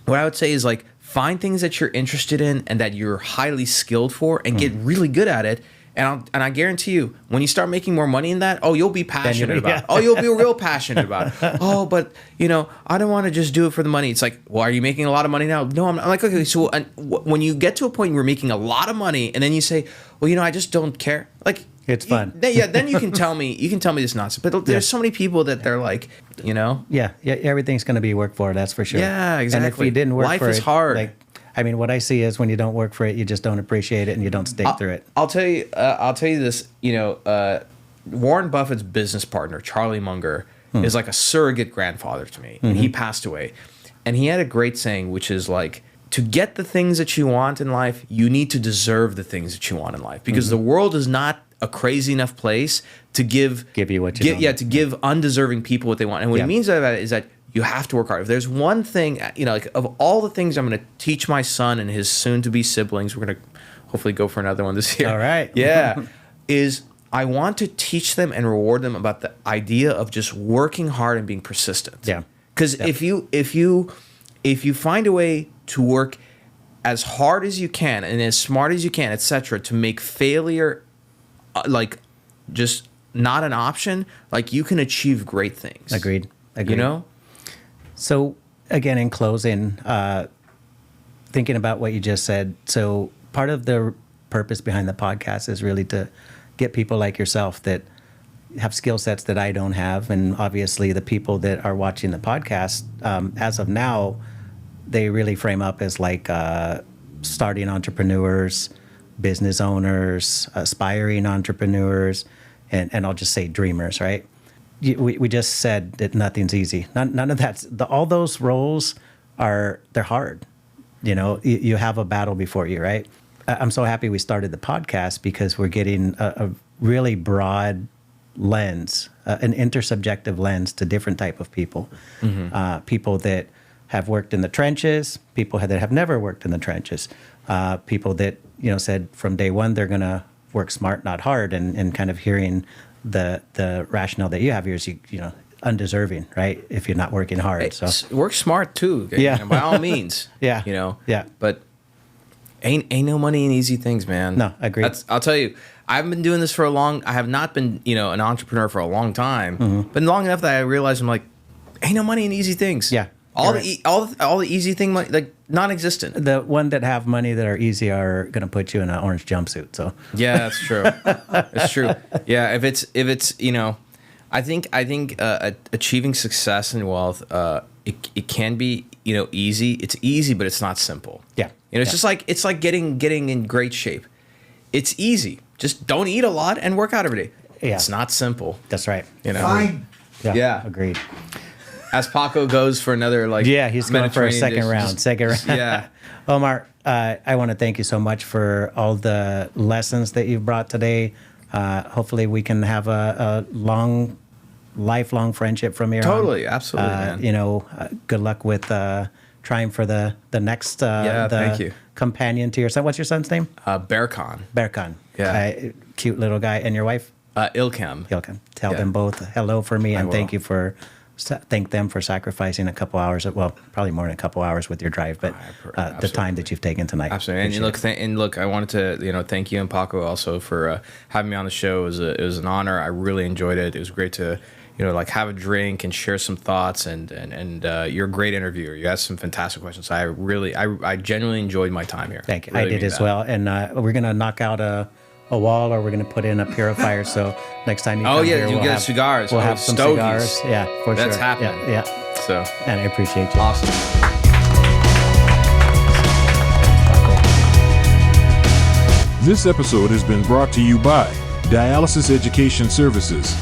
what I would say is, like, find things that you're interested in and that you're highly skilled for, and get really good at it. And I guarantee you, when you start making more money in that, you'll be passionate about it. Oh, you'll be real passionate about it. Oh, but, I don't want to just do it for the money. It's like, well, are you making a lot of money now? No, I'm like, okay, so when you get to a point where you're making a lot of money, and then you say, well, I just don't care. Like, it's fun. Then you can tell me this nonsense. But there's so many people that they're like, Yeah, everything's going to be worked for, that's for sure. Yeah, exactly. And if you didn't work Life for is it, hard. like, what I see is when you don't work for it, you just don't appreciate it, and you don't stick through it. I'll tell you this. Warren Buffett's business partner, Charlie Munger, is like a surrogate grandfather to me, and he passed away. And he had a great saying, which is like, to get the things that you want in life, you need to deserve the things that you want in life, because the world is not a crazy enough place to give you what you want. to give undeserving people what they want. And what he means by that is that you have to work hard. If there's one thing, like, of all the things I'm going to teach my son and his soon-to-be siblings, we're going to hopefully go for another one this year. All right. Yeah. Is I want to teach them and reward them about the idea of just working hard and being persistent. Yeah. Because if you find a way to work as hard as you can and as smart as you can, etc., to make failure like just not an option, like, you can achieve great things. Agreed. So, again, in closing, thinking about what you just said, so part of the purpose behind the podcast is really to get people like yourself that have skill sets that I don't have. And obviously the people that are watching the podcast, as of now, they really frame up as like starting entrepreneurs, business owners, aspiring entrepreneurs, and I'll just say dreamers, right? We just said that nothing's easy. None of that's all those roles they're hard. You have a battle before you, right? I'm so happy we started the podcast, because we're getting a really broad lens, an intersubjective lens to different type of people. People that have worked in the trenches, people that have never worked in the trenches, people that said from day one they're gonna work smart, not hard, and kind of hearing the rationale that you have here is undeserving, right? If you're not working hard. So work smart too. Yeah. By all means. Yeah. Yeah. But ain't no money in easy things, man. No, I agree. I'll tell you, I have not been, an entrepreneur for a long time, but long enough that I realized I'm like, ain't no money in easy things. Yeah. All the easy thing, like, non-existent. The one that have money that are easy are going to put you in an orange jumpsuit. So yeah, that's true. That's true. Yeah, if it's I think achieving success and wealth, it can be easy. It's easy, but it's not simple. Yeah, it's just like getting in great shape. It's easy. Just don't eat a lot and work out every day. Yeah. It's not simple. That's right. Fine. Yeah. Agreed. As Paco goes for another he's going for a second round. Yeah. Omar, I want to thank you so much for all the lessons that you've brought today. Hopefully we can have a lifelong friendship from here on. Totally, absolutely, man. Good luck with trying for the next thank you. companion to your son. What's your son's name? Bearcon. Bearcon. Yeah. Cute little guy. And your wife? Ilkham. Ilkham. Tell them both hello for me, and thank them for sacrificing a couple hours, probably more than a couple hours with your drive, but the time that you've taken tonight. Absolutely. And look, I wanted to, thank you and Paco also for having me on the show. It was an honor. I really enjoyed it. It was great to, have a drink and share some thoughts, and you're a great interviewer. You asked some fantastic questions. I genuinely enjoyed my time here. Thank you. Really I did as well. And we're going to knock out a wall, or we're going to put in a purifier. So next time you come here, you get cigars. We'll Oh, have some stogies. cigars. Yeah, for That's sure. happening. Yeah. So And I appreciate you. awesome. This episode has been brought to you by Dialysis Education Services.